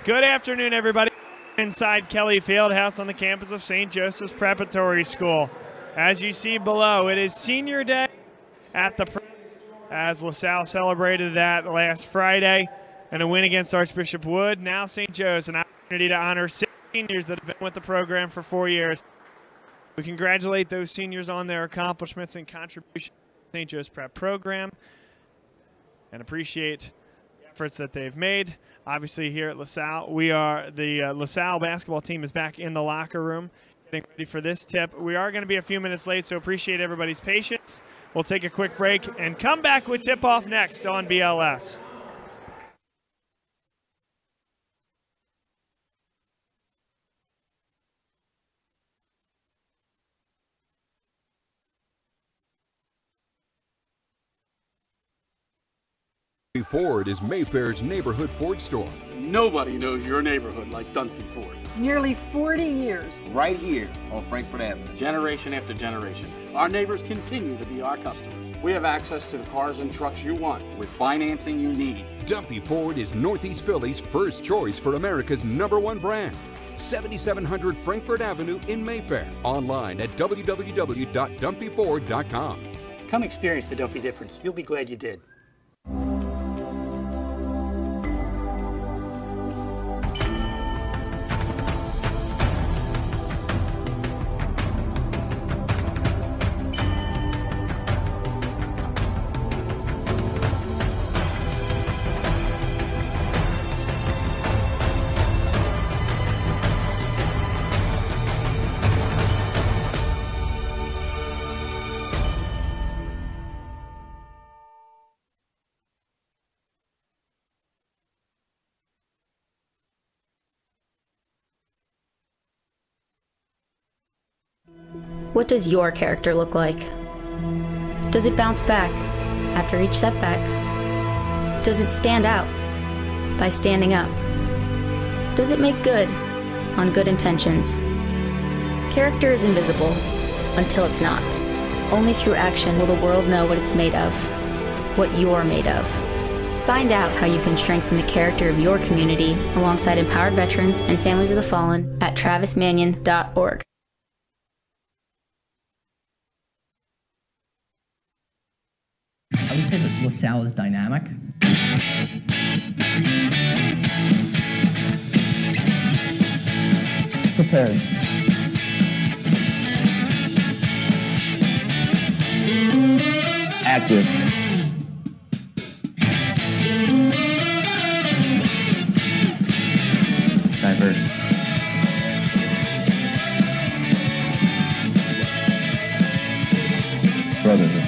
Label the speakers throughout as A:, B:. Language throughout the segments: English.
A: Good afternoon, everybody. Inside Kelly Fieldhouse on the campus of St. Joseph's Preparatory School. As you see below, it is senior day at the as LaSalle celebrated that last Friday and a win against Archbishop Wood. Now St. Joe's, an opportunity to honor 6 seniors that have been with the program for 4 years. We congratulate those seniors on their accomplishments and contributions to the St. Joe's Prep program and appreciate the efforts that they've made. Obviously here at LaSalle, the LaSalle basketball team is back in the locker room getting ready for this tip. We are going to be a few minutes late, so appreciate everybody's patience. We'll take a quick break and come back with tip-off next on BLS.
B: Ford is Mayfair's neighborhood Ford store.
C: Nobody knows your neighborhood like Dunphy Ford.
D: Nearly 40 years.
E: Right here on Frankfort Avenue.
C: Generation after generation. Our neighbors continue to be our customers. We have access to the cars and trucks you want with financing you need.
B: Dunphy Ford is Northeast Philly's first choice for America's #1 brand. 7700 Frankfort Avenue in Mayfair. Online at www.dunphyford.com.
F: Come experience the Dunphy difference. You'll be glad you did.
G: What does your character look like? Does it bounce back after each setback? Does it stand out by standing up? Does it make good on good intentions? Character is invisible until it's not. Only through action will the world know what it's made of, what you're made of. Find out how you can strengthen the character of your community alongside empowered veterans and families of the fallen at travismanion.org.
H: I would say that LaSalle is dynamic. Prepared. Active. Diverse. Brotherhood.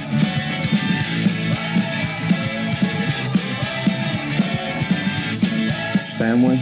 H: Family.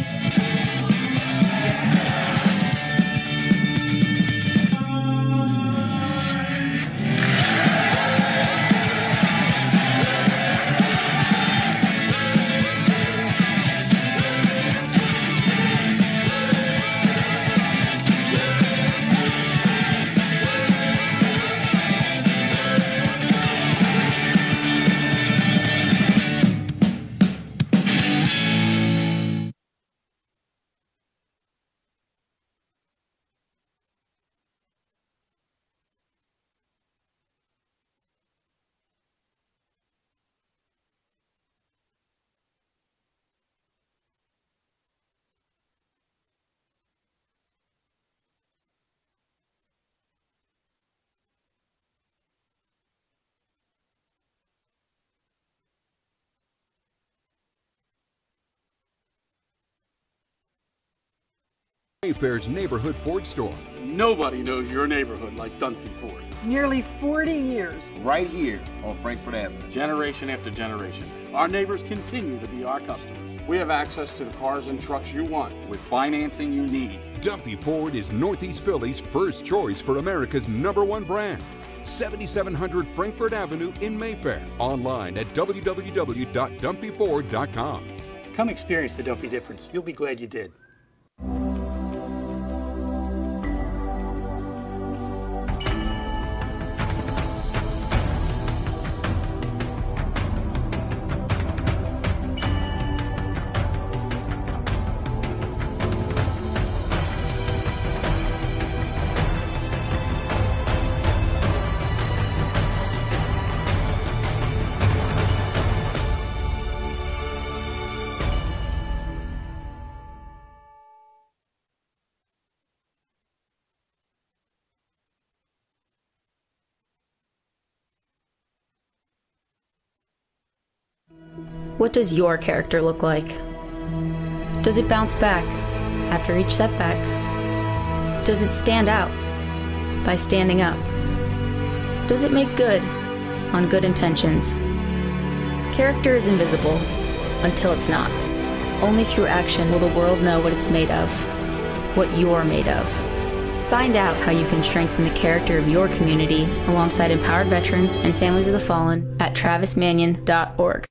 B: Mayfair's neighborhood Ford store.
C: Nobody knows your neighborhood like Dunphy Ford.
D: Nearly 40 years.
E: Right here on Frankfort Avenue.
C: Generation after generation. Our neighbors continue to be our customers. We have access to the cars and trucks you want with financing you need.
B: Dunphy Ford is Northeast Philly's first choice for America's #1 brand. 7700 Frankfort Avenue in Mayfair. Online at www.dunphyford.com.
F: Come experience the Dunphy difference. You'll be glad you did.
G: What does your character look like? Does it bounce back after each setback? Does it stand out by standing up? Does it make good on good intentions? Character is invisible until it's not. Only through action will the world know what it's made of, what you're made of. Find out how you can strengthen the character of your community alongside empowered veterans and families of the fallen at travismanion.org.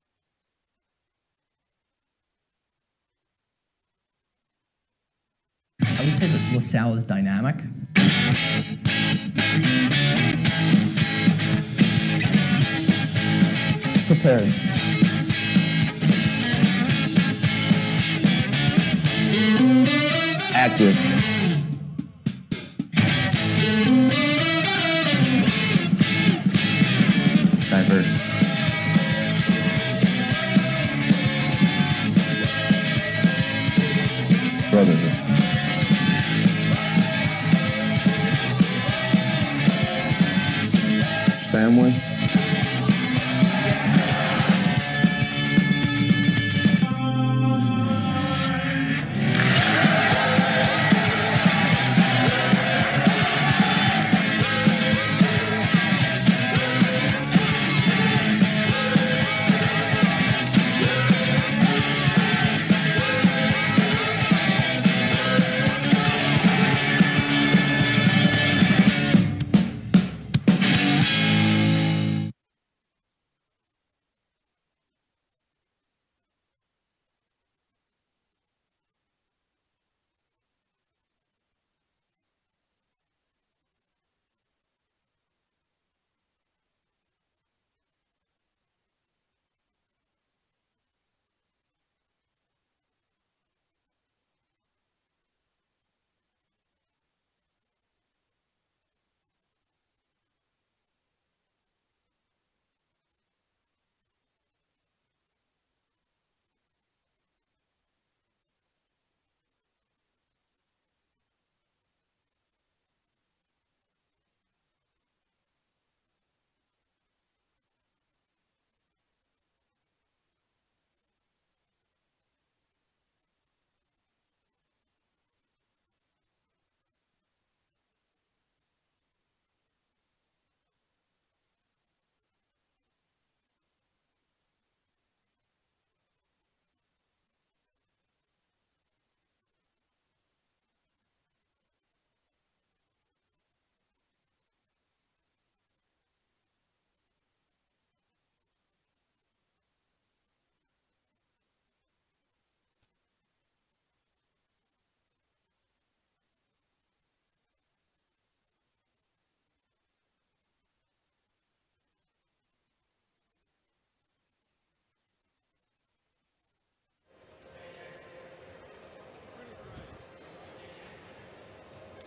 H: I would say that LaSalle is dynamic. Prepared. Active. Diverse. Brotherhood. Family.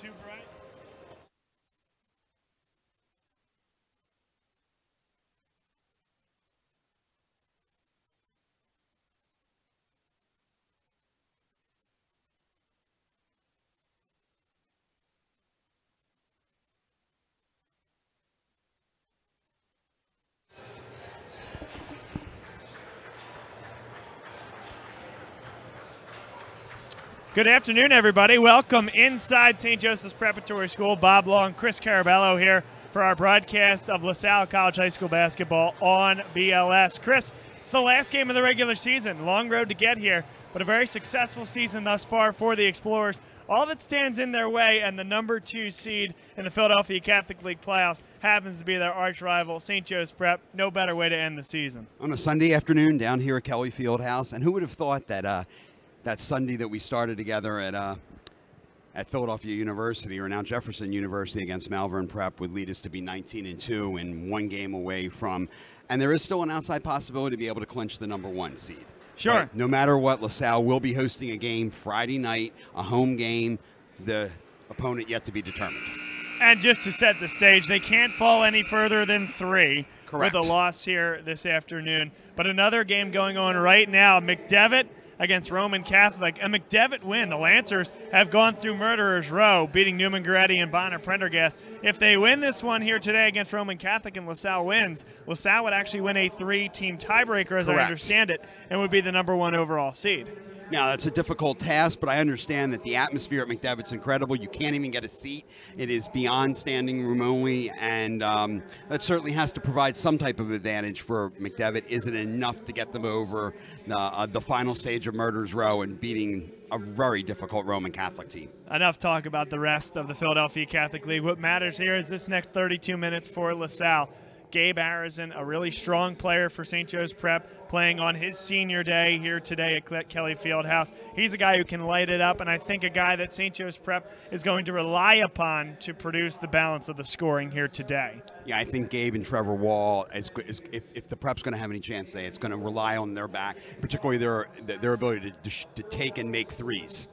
A: Too bright. Good afternoon, everybody. Welcome inside St. Joseph's Preparatory School. Bob Long, Chris Carabello here for our broadcast of LaSalle College High School basketball on BLS. Chris, it's the last game of the regular season. Long road to get here, but a very successful season thus far for the Explorers. All that stands in their way, and the #2 seed in the Philadelphia Catholic League playoffs happens to be their arch rival, St. Joe's Prep. No better way to end the season.
I: On a Sunday afternoon down here at Kelly Fieldhouse, and who would have thought that that Sunday that we started together at Philadelphia University, or now Jefferson University, against Malvern Prep would lead us to be 19-2 and one game away from, and there is still an outside possibility to be able to clinch the #1 seed.
A: Sure.
I: But no matter what, LaSalle will be hosting a game Friday night, a home game, the opponent yet to be determined.
A: And just to set the stage, they can't fall any further than 3.
I: Correct.
A: With a loss here this afternoon. But another game going on right now. McDevitt against Roman Catholic. A McDevitt win. The Lancers have gone through Murderers Row, beating Newman Goretti and Bonner Prendergast. If they win this one here today against Roman Catholic and LaSalle wins, LaSalle would actually win a 3-team tiebreaker, as I understand it, and would be the #1 overall seed.
I: Now, that's a difficult task, but I understand that the atmosphere at McDevitt's incredible. You can't even get a seat. It is beyond standing room only, and that certainly has to provide some type of advantage for McDevitt. Is it enough to get them over the final stage of Murderers Row and beating a very difficult Roman Catholic team?
A: Enough talk about the rest of the Philadelphia Catholic League. What matters here is this next 32 minutes for LaSalle. Gabe Harrison, a really strong player for St. Joe's Prep, playing on his senior day here today at Kelly Fieldhouse. He's a guy who can light it up, and I think a guy that St. Joe's Prep is going to rely upon to produce the balance of the scoring here today.
I: Yeah, I think Gabe and Trevor Wall, if the Prep's going to have any chance today, it's going to rely on their back, particularly their ability to take and make threes.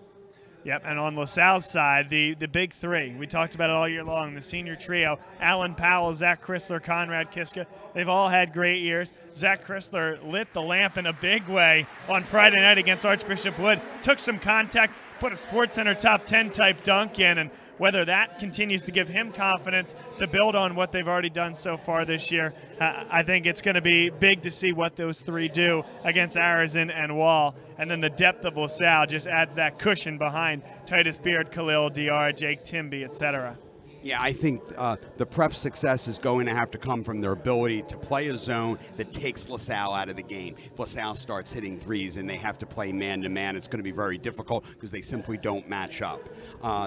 A: Yep, and on LaSalle's side, the big three. We talked about it all year long. The senior trio, Alan Powell, Zach Chrysler, Conrad Kiska. They've all had great years. Zach Chrysler lit the lamp in a big way on Friday night against Archbishop Wood. Took some contact, put a SportsCenter top 10 type dunk in, and whether that continues to give him confidence to build on what they've already done so far this year, I think it's going to be big to see what those three do against Harrison and Wall. And then the depth of LaSalle just adds that cushion behind Titus Beard, Khalil Diar, Jake Timby, etc.
I: Yeah, I think the Prep's success is going to have to come from their ability to play a zone that takes LaSalle out of the game. If LaSalle starts hitting threes and they have to play man-to-man, it's going to be very difficult because they simply don't match up.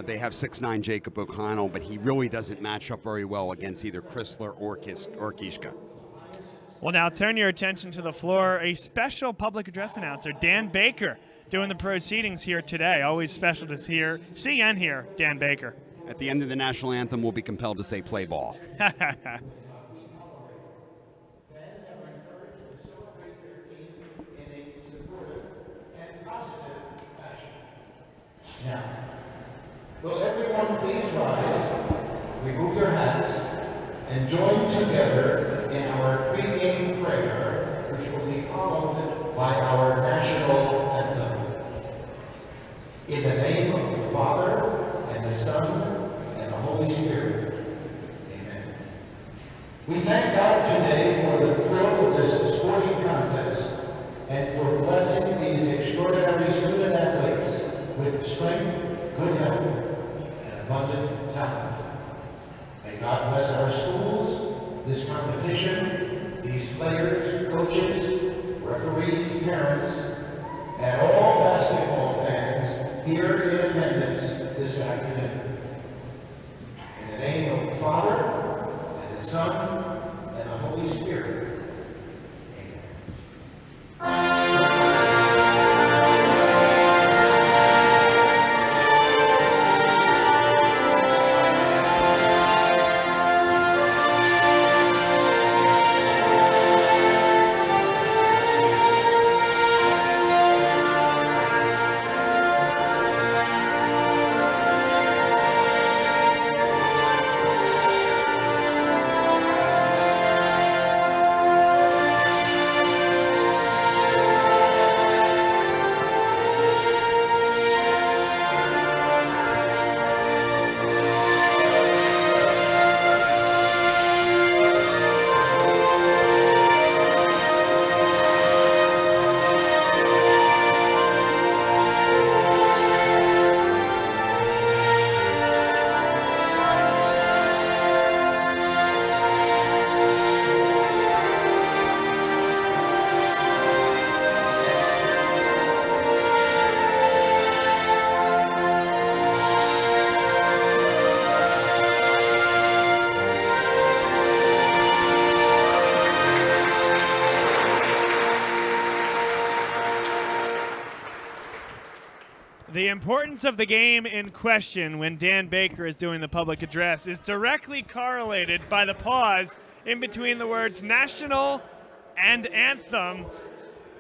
I: They have 6'9" Jacob O'Connell, but he really doesn't match up very well against either Chrysler or Kishka.
A: Well, now turn your attention to the floor. A special public address announcer, Dan Baker, doing the proceedings here today. Always special to see and hear Dan Baker.
I: At the end of the national anthem, we'll be compelled to say play ball.
J: Now, will everyone please rise, remove your hats, and join together in our pregame prayer, which will be followed by our national anthem. In the name of the Father, and the Son, and the Holy Spirit. Amen. We thank God today for the thrill of this sporting contest and for blessing these extraordinary student athletes with strength, good health, and abundant talent. May God bless our schools, this competition, these players, coaches, referees, parents, and all basketball fans here in attendance this afternoon. In the name of the Father, and the Son, and the Holy Spirit.
A: The importance of the game in question when Dan Baker is doing the public address is directly correlated by the pause in between the words national and anthem.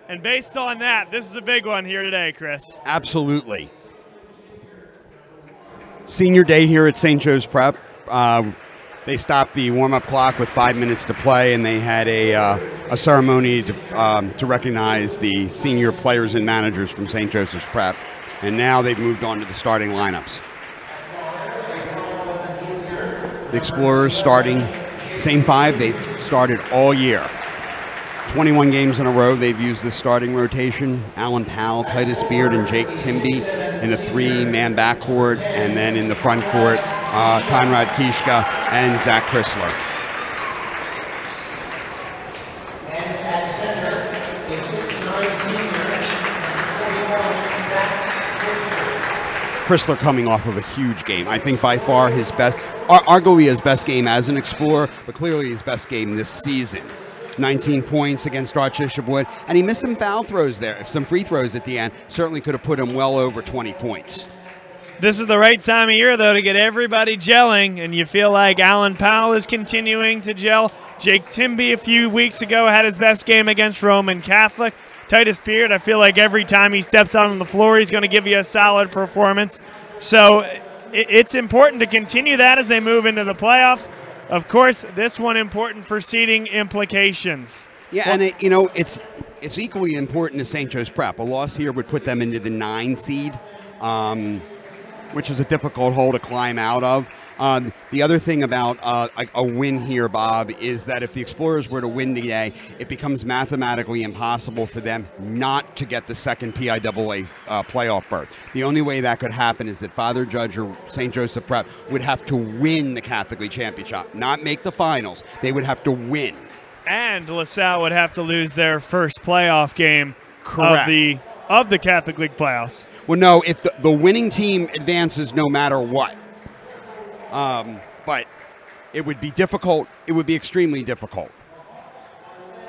A: And based on that, this is a big one here today, Chris.
I: Absolutely. Senior day here at St. Joe's Prep. They stopped the warm-up clock with 5 minutes to play, and they had a ceremony to recognize the senior players and managers from St. Joseph's Prep. And now they've moved on to the starting lineups. The Explorers starting, same five they've started all year. 21 games in a row they've used the starting rotation. Alan Powell, Titus Beard, and Jake Timby in a three-man backcourt, and then in the front court, Conrad Kishka and Zach Chrysler.
J: And at center is 6'9" senior,
I: Chrysler coming off of a huge game. I think by far his best, arguably his best game as an Explorer, but clearly his best game this season. 19 points against Archbishop Wood, and he missed some foul throws there. Some free throws at the end certainly could have put him well over 20 points.
A: This is the right time of year, though, to get everybody gelling, and you feel like Alan Powell is continuing to gel. Jake Timby a few weeks ago had his best game against Roman Catholic. Titus Beard, I feel like every time he steps out on the floor, he's going to give you a solid performance. So it's important to continue that as they move into the playoffs. Of course, this one important for seeding implications.
I: Yeah, and it's equally important to St. Joe's Prep. A loss here would put them into the 9 seed, which is a difficult hole to climb out of. The other thing about a win here, Bob, is that if the Explorers were to win today, it becomes mathematically impossible for them not to get the second PIAA playoff berth. The only way that could happen is that Father Judge or St. Joseph Prep would have to win the Catholic League Championship, not make the finals. They would have to win.
A: And LaSalle would have to lose their first playoff game of the Catholic League playoffs.
I: Well, no, if the winning team advances no matter what. But it would be difficult. It would be extremely difficult.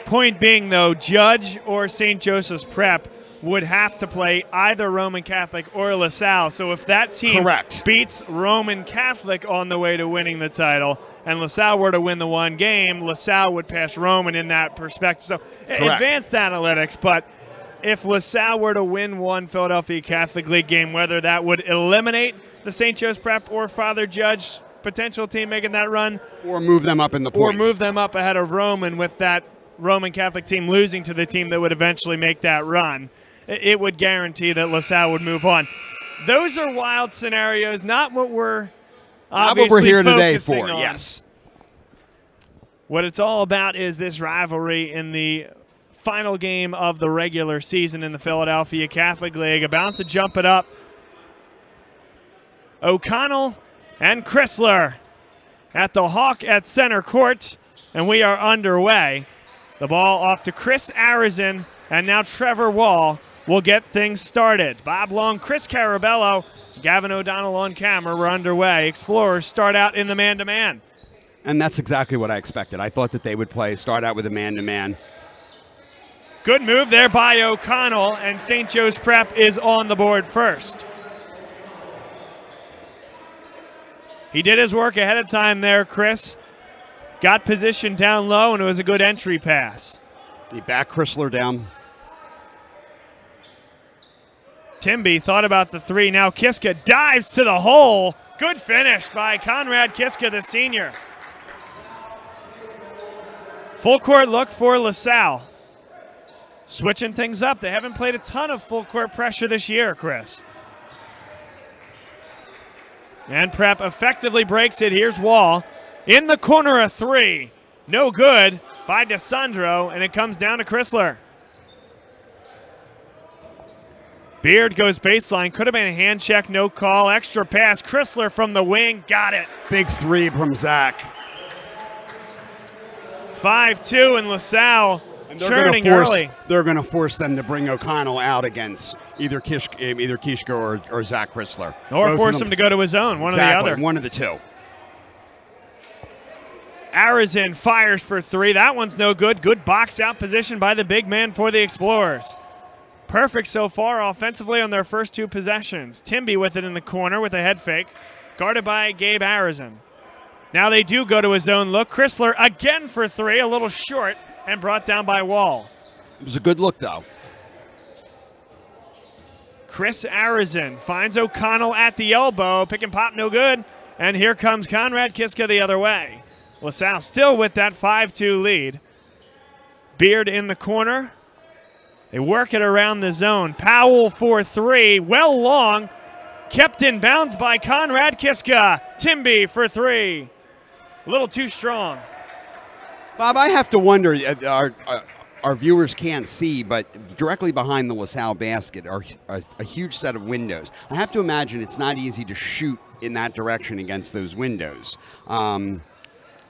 A: Point being, though, Judge or St. Joseph's Prep would have to play either Roman Catholic or LaSalle. So if that team beats Roman Catholic on the way to winning the title and LaSalle were to win the one game, LaSalle would pass Roman in that perspective. So advanced analytics, but if LaSalle were to win one Philadelphia Catholic League game, whether that would eliminate the St. Joe's Prep or Father Judge potential team making that run,
I: or move them up in the points,
A: or move them up ahead of Roman with that Roman Catholic team losing to the team that would eventually make that run, it would guarantee that LaSalle would move on. Those are wild scenarios, not what we're
I: here today for.
A: On.
I: Yes.
A: What it's all about is this rivalry in the final game of the regular season in the Philadelphia Catholic League. About to jump it up. O'Connell and Chrysler at the Hawk at center court, and we are underway. The ball off to Chris Arizin, and now Trevor Wall will get things started. Bob Long, Chris Carabello, Gavin O'Donnell on camera. We're underway. Explorers start out in the man-to-man.
I: And that's exactly what I expected. I thought that they would start out with a man-to-man.
A: Good move there by O'Connell, and St. Joe's Prep is on the board first. He did his work ahead of time there, Chris. Got positioned down low, and it was a good entry pass.
I: He backed Chrysler down.
A: Timby thought about the three. Now Kiska dives to the hole. Good finish by Conrad Kiska, the senior. Full court look for LaSalle. Switching things up. They haven't played a ton of full court pressure this year, Chris. And Prep effectively breaks it. Here's Wall. In the corner, a three. No good by DeSandro, and it comes down to Chrysler. Beard goes baseline. Could have been a hand check, no call. Extra pass. Chrysler from the wing. Got it.
I: Big three from Zach.
A: 5-2, and LaSalle churning early.
I: They're going to force them to bring O'Connell out against either Kishka or Zach Chrysler.
A: Or force him to go to his own, one or the other.
I: One of the two.
A: Arizin fires for three. That one's no good. Good box out position by the big man for the Explorers. Perfect so far offensively on their first two possessions. Timby with it in the corner with a head fake, guarded by Gabe Arizin. Now they do go to his own look. Chrysler again for three, a little short, and brought down by Wall.
I: It was a good look, though.
A: Chris Arizin finds O'Connell at the elbow. Pick and pop, no good. And here comes Conrad Kiska the other way. LaSalle still with that 5-2 lead. Beard in the corner. They work it around the zone. Powell for three. Well long. Kept in bounds by Conrad Kiska. Timby for three. A little too strong.
I: Bob, I have to wonder, our viewers can't see, but directly behind the LaSalle basket are a huge set of windows. I have to imagine it's not easy to shoot in that direction against those windows.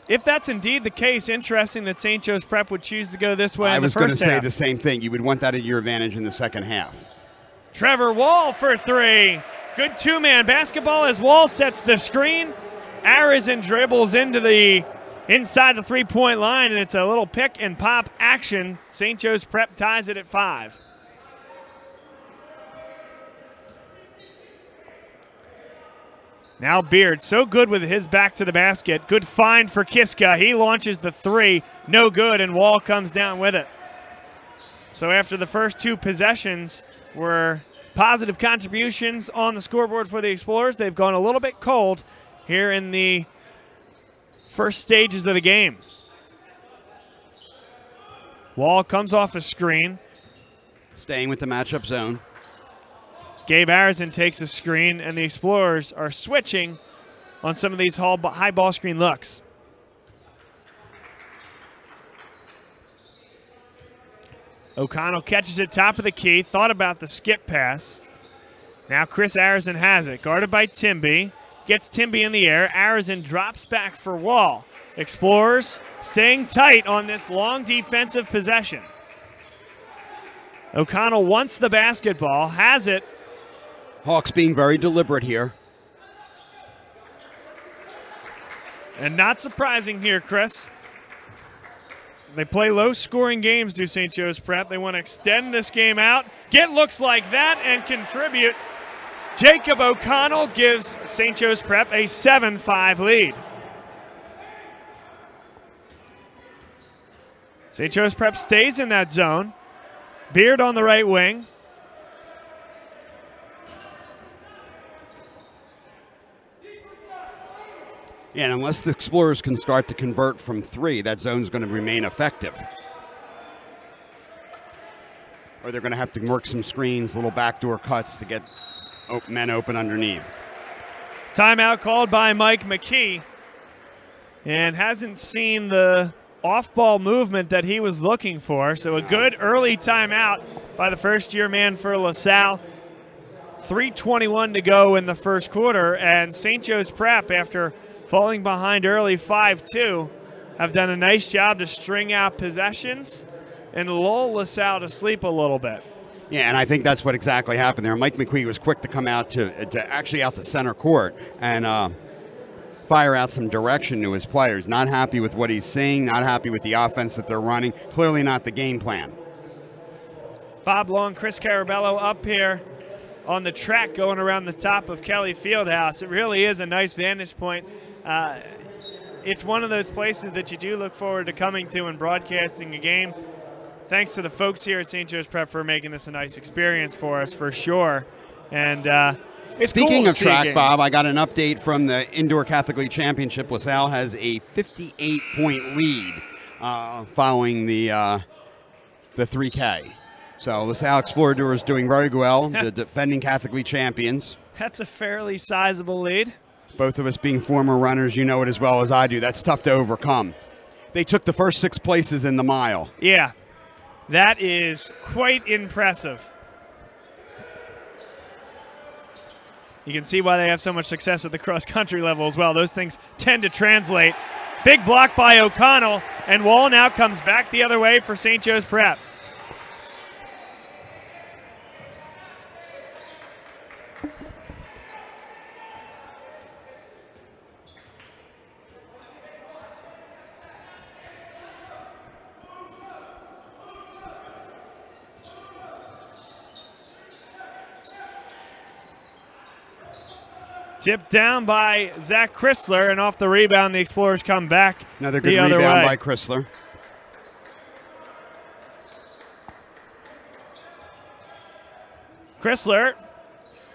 A: If that's indeed the case, interesting that St. Joe's Prep would choose to go this way in the first half.
I: I was going to say the same thing. You would want that at your advantage in the second half.
A: Trevor Wall for three. Good two-man basketball as Wall sets the screen. Arizin dribbles into the inside the three-point line, and it's a little pick and pop action. St. Joe's Prep ties it at 5. Now Beard, so good with his back to the basket. Good find for Kiska. He launches the three, no good, and Wall comes down with it. So after the first two possessions were positive contributions on the scoreboard for the Explorers, they've gone a little bit cold here in the first stages of the game. Wall comes off a screen.
I: Staying with the matchup zone.
A: Gabe Arizin takes a screen, and the Explorers are switching on some of these high ball screen looks. O'Connell catches it top of the key, thought about the skip pass. Now Chris Arizin has it, guarded by Timby. Gets Timby in the air. Arizin drops back for Wall. Explorers staying tight on this long defensive possession. O'Connell wants the basketball, has it.
I: Hawks being very deliberate here.
A: And not surprising here, Chris. They play low-scoring games, do St. Joe's Prep. They want to extend this game out, get looks like that, and contribute. Jacob O'Connell gives St. Joe's Prep a 7-5 lead. St. Joe's Prep stays in that zone. Beard on the right wing.
I: Yeah, and unless the Explorers can start to convert from three, that zone's going to remain effective. Or they're going to have to work some screens, little backdoor cuts to get men open underneath.
A: Timeout called by Mike McKee, and hasn't seen the off-ball movement that he was looking for. So a good early timeout by the first-year man for LaSalle. 3:21 to go in the first quarter, and St. Joe's Prep, after falling behind early 5-2, have done a nice job to string out possessions and lull LaSalle to sleep a little bit.
I: Yeah, and I think that's what exactly happened there. Mike McQueen was quick to come out to actually out to center court and fire out some direction to his players. Not happy with what he's seeing, not happy with the offense that they're running. Clearly not the game plan.
A: Bob Long, Chris Carabello up here on the track going around the top of Kelly Fieldhouse. It really is a nice vantage point. It's one of those places that you do look forward to coming to and broadcasting a game. Thanks to the folks here at St. Joe's Prep for making this a nice experience for us, for sure. And it's
I: Speaking
A: cool
I: of track, Bob, I got an update from the Indoor Catholic League Championship. LaSalle has a 58-point lead following the 3K. So LaSalle Explorer is doing very well, the defending Catholic League champions.
A: That's a fairly sizable lead.
I: Both of us being former runners, you know it as well as I do. That's tough to overcome. They took the first 6 places in the mile.
A: Yeah, that is quite impressive. You can see why they have so much success at the cross-country level as well. Those things tend to translate. Big block by O'Connell, and Wall now comes back the other way for St. Joe's Prep. Tipped down by Zach Chrysler, and off the rebound, the Explorers come back.
I: Another good rebound by Chrysler.
A: Chrysler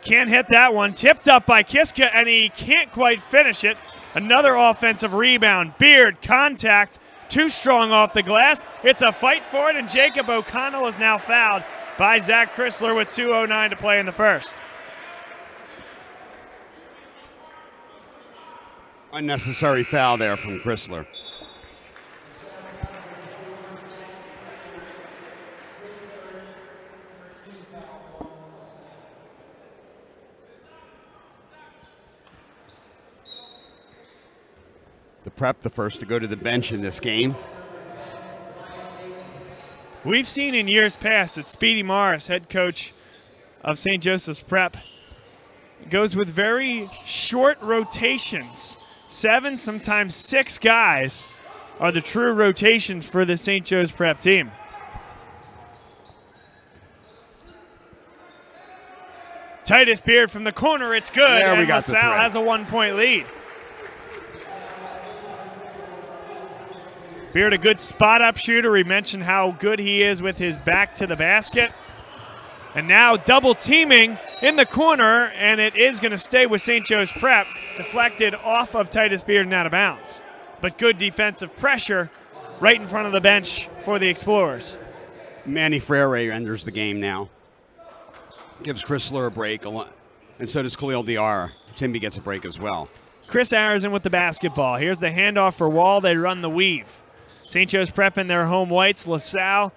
A: Can't hit that one. Tipped up by Kiska, and he can't quite finish it. Another offensive rebound. Beard, contact, too strong off the glass. It's a fight for it, and Jacob O'Connell is now fouled by Zach Chrysler with 2:09 to play in the first.
I: Unnecessary foul there from Chrysler. The Prep, the first to go to the bench in this game.
A: We've seen in years past that Speedy Morris, head coach of St. Joseph's Prep, goes with very short rotations. 7, sometimes 6 guys are the true rotations for the St. Joe's Prep team. Titus Beard from the corner, it's good.
I: There we got
A: LaSalle
I: the threat.
A: has a 1-point lead. Beard, a good spot-up shooter. We mentioned how good he is with his back to the basket. And now double teaming in the corner, and it is going to stay with St. Joe's Prep. Deflected off of Titus Beard and out of bounds. But good defensive pressure right in front of the bench for the Explorers.
I: Manny Freire enters the game now. Gives Chrysler a break, and so does Khalil Diarra. Timby gets a break as well.
A: Chris Arizin with the basketball. Here's the handoff for Wall. They run the weave. St. Joe's Prep in their home whites. LaSalle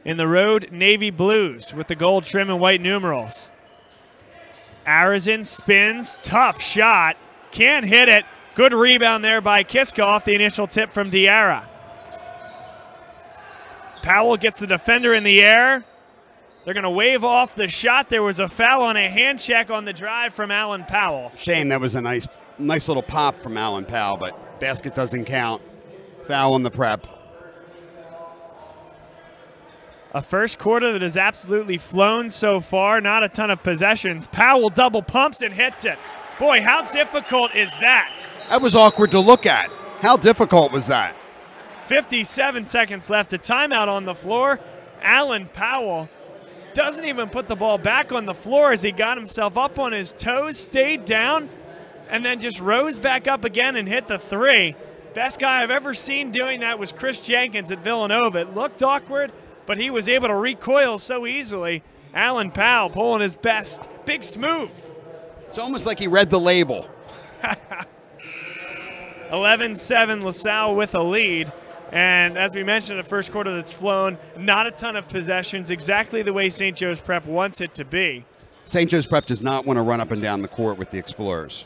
A: in the road navy blues with the gold trim and white numerals. Arizin spins. Tough shot. Can't hit it. Good rebound there by Kiska off the initial tip from Diarra. Powell gets the defender in the air. They're going to wave off the shot. There was a foul on a hand check on the drive from Alan Powell.
I: Shame, that was a nice little pop from Alan Powell, but basket doesn't count. Foul on the Prep.
A: A first quarter that has absolutely flown so far. Not a ton of possessions. Powell double pumps and hits it. Boy, how difficult is that?
I: That was awkward to look at. How difficult was that?
A: 57 seconds left. A timeout on the floor. Alan Powell doesn't even put the ball back on the floor as he got himself up on his toes, stayed down, and then just rose back up again and hit the three. Best guy I've ever seen doing that was Chris Jenkins at Villanova. It looked awkward, but he was able to recoil so easily. Alan Powell pulling his best. Big smooth.
I: It's almost like he read the label.
A: 11-7, LaSalle with a lead. And as we mentioned, the first quarter that's flown, not a ton of possessions, exactly the way St. Joe's Prep wants it to be.
I: St. Joe's Prep does not want to run up and down the court with the Explorers.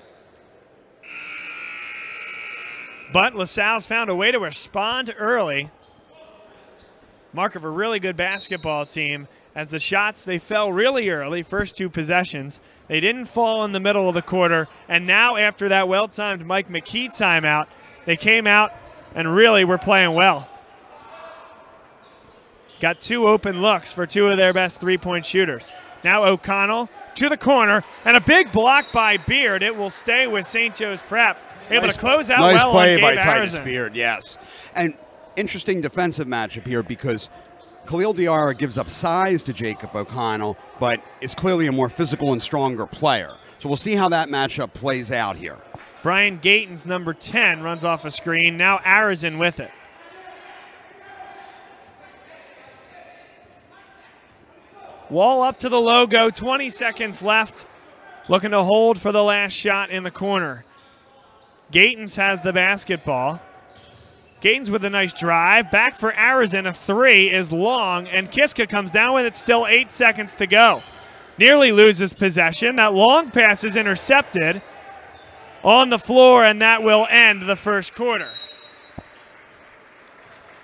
A: But LaSalle's found a way to respond early. Mark of a really good basketball team. As the shots, they fell really early, first 2 possessions. They didn't fall in the middle of the quarter. And now after that well-timed Mike McKee timeout, they came out and really were playing well. Got 2 open looks for 2 of their best three-point shooters. Now O'Connell to the corner, and a big block by Beard. It will stay with St. Joe's Prep. Able to close out well on Gabe
I: Nice play by Titus
A: Arizin.
I: Beard, yes. And interesting defensive matchup here because Khalil Diarra gives up size to Jacob O'Connell, but is clearly a more physical and stronger player. So we'll see how that matchup plays out here.
A: Brian Gatens, number 10, runs off a screen. Now Arizin with it. Wall up to the logo, 20 seconds left. Looking to hold for the last shot in the corner. Gatens has the basketball. Gatens with a nice drive. Back for Arizin. A 3 is long, and Kiska comes down with it. Still 8 seconds to go. Nearly loses possession. That long pass is intercepted on the floor, and that will end the first quarter.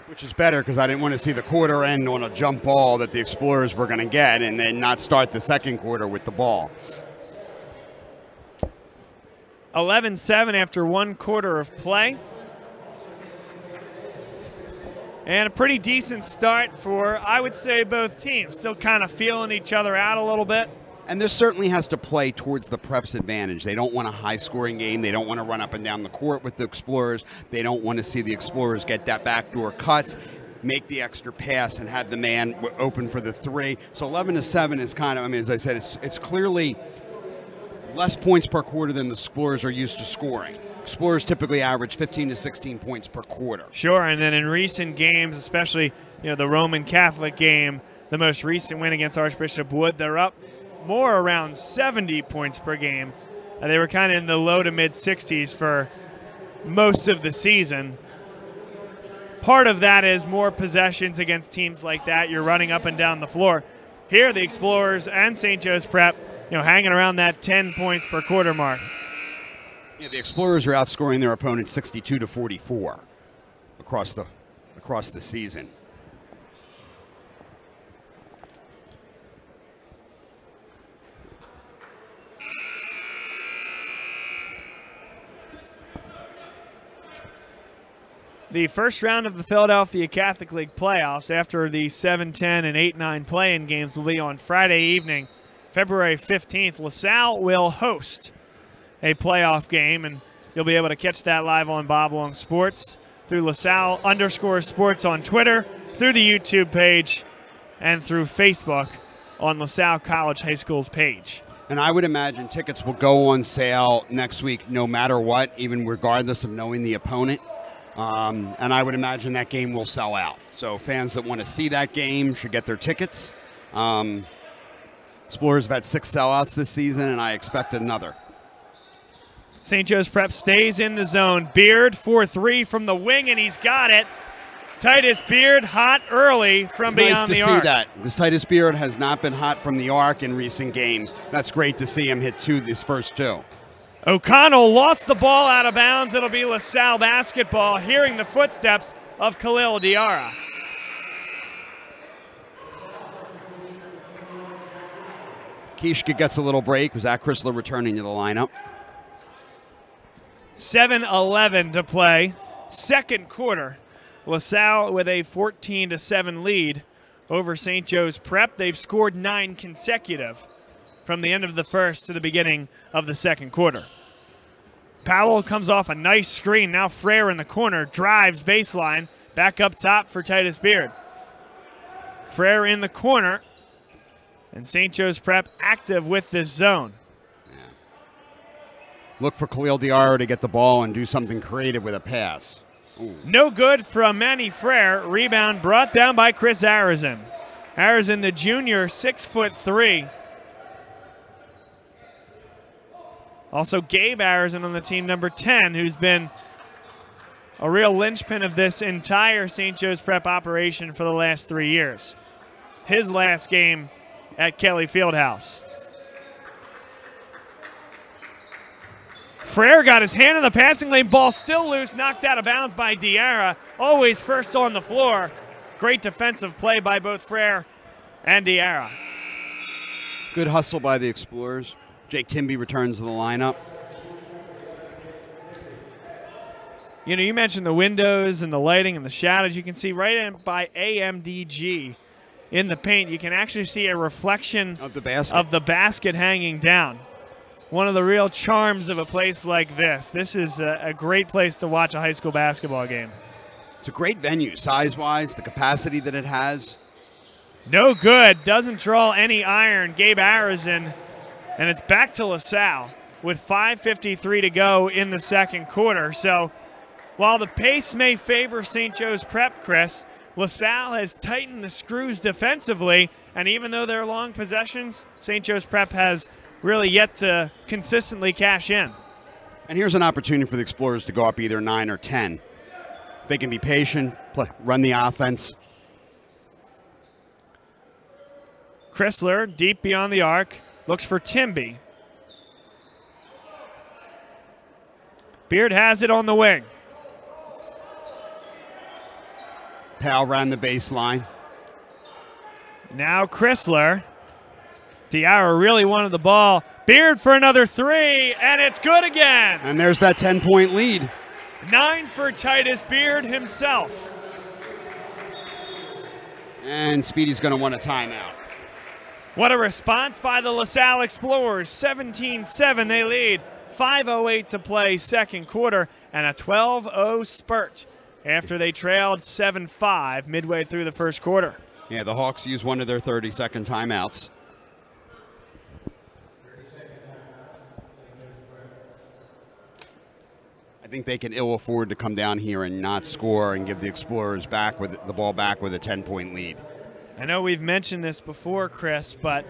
I: Which is better because I didn't want to see the quarter end on a jump ball that the Explorers were going to get and then not start the second quarter with the ball.
A: 11-7 after 1 quarter of play. And a pretty decent start for, I would say, both teams. Still kind of feeling each other out a little bit.
I: And this certainly has to play towards the Prep's advantage. They don't want a high-scoring game. They don't want to run up and down the court with the Explorers. They don't want to see the Explorers get that backdoor cuts, make the extra pass, and have the man open for the 3. So 11-7 is kind of, I mean, as I said, it's clearly less points per quarter than the Explorers are used to scoring. Explorers typically average 15 to 16 points per quarter.
A: Sure, and then in recent games, especially the Roman Catholic game, the most recent win against Archbishop Wood, they're up more around 70 points per game. They were kind of in the low to mid 60s for most of the season. Part of that is more possessions against teams like that. You're running up and down the floor. Here, the Explorers and St. Joe's Prep, hanging around that 10 points per quarter mark.
I: Yeah, the Explorers are outscoring their opponents 62 to 44 across the season.
A: The first round of the Philadelphia Catholic League playoffs after the 7-10 and 8-9 play-in games will be on Friday evening, February 15th. LaSalle will host a playoff game, and you'll be able to catch that live on Bob Long Sports through LaSalle_sports on Twitter, through the YouTube page, and through Facebook on LaSalle College High School's page.
I: And I would imagine tickets will go on sale next week no matter what, even regardless of knowing the opponent. And I would imagine that game will sell out. So fans that want to see that game should get their tickets. Explorers have had 6 sellouts this season, and I expect another.
A: St. Joe's Prep stays in the zone. Beard for 3 from the wing, and he's got it. Titus Beard hot early from beyond the arc.
I: It's nice to see that, because Titus Beard has not been hot from the arc in recent games. That's great to see him hit these first 2.
A: O'Connell lost the ball out of bounds. It'll be LaSalle basketball, hearing the footsteps of Khalil Diarra.
I: Kishka gets a little break. Was Zach Chrysler returning to the lineup?
A: 7:11 to play. Second quarter. LaSalle with a 14-7 lead over St. Joe's Prep. They've scored 9 consecutive from the end of the first to the beginning of the second quarter. Powell comes off a nice screen. Now Frere in the corner, drives baseline. Back up top for Titus Beard. Frere in the corner. And St. Joe's Prep active with this zone.
I: Yeah. Look for Khalil Diarra to get the ball and do something creative with a pass. Ooh.
A: No good from Manny Frere. Rebound brought down by Chris Arizin. Arizin, the junior, 6'3". Also, Gabe Arizin on the team, number 10, who's been a real linchpin of this entire St. Joe's Prep operation for the last 3 years. His last game at Kelly Fieldhouse. Frere got his hand in the passing lane. Ball still loose, knocked out of bounds by Diarra. Always first on the floor. Great defensive play by both Frere and Diarra.
I: Good hustle by the Explorers. Jake Timby returns to the lineup.
A: You mentioned the windows and the lighting and the shadows. You can see right in by AMDG in the paint, you can actually see a reflection
I: of the
A: basket hanging down. One of the real charms of a place like this. This is a great place to watch a high school basketball game.
I: It's a great venue, size-wise, the capacity that it has.
A: No good. Doesn't draw any iron. Gabe Arizin. And it's back to LaSalle with 5:53 to go in the second quarter. So while the pace may favor St. Joe's Prep, Chris, LaSalle has tightened the screws defensively. And even though they're long possessions, St. Joe's Prep has really yet to consistently cash in.
I: And here's an opportunity for the Explorers to go up either 9 or 10. If they can be patient, run the offense.
A: Chrysler deep beyond the arc. Looks for Timby. Beard has it on the wing.
I: Powell ran the baseline.
A: Now Chrysler. Diarra really wanted the ball. Beard for another 3, and it's good again.
I: And there's that 10-point lead.
A: 9 for Titus Beard himself.
I: And Speedy's going to want a timeout.
A: What a response by the LaSalle Explorers. 17-7 they lead. 5:08 to play second quarter, and a 12-0 spurt after they trailed 7-5 midway through the first quarter.
I: Yeah, the Hawks use one of their 30-second timeouts. I think they can ill afford to come down here and not score and give the Explorers back with the ball back with a 10-point lead.
A: I know we've mentioned this before, Chris, but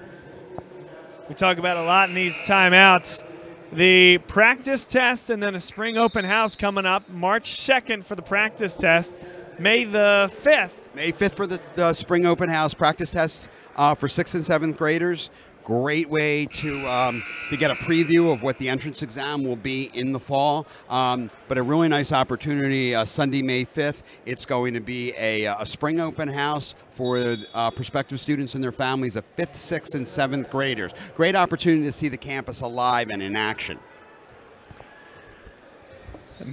A: we talk about a lot in these timeouts. The practice test and then a spring open house coming up March 2nd for the practice test, May the 5th.
I: May 5th for the spring open house practice tests for 6th and 7th graders. Great way to get a preview of what the entrance exam will be in the fall. But a really nice opportunity, Sunday, May 5th. It's going to be a spring open house for prospective students and their families of 5th, 6th, and 7th graders. Great opportunity to see the campus alive and in action.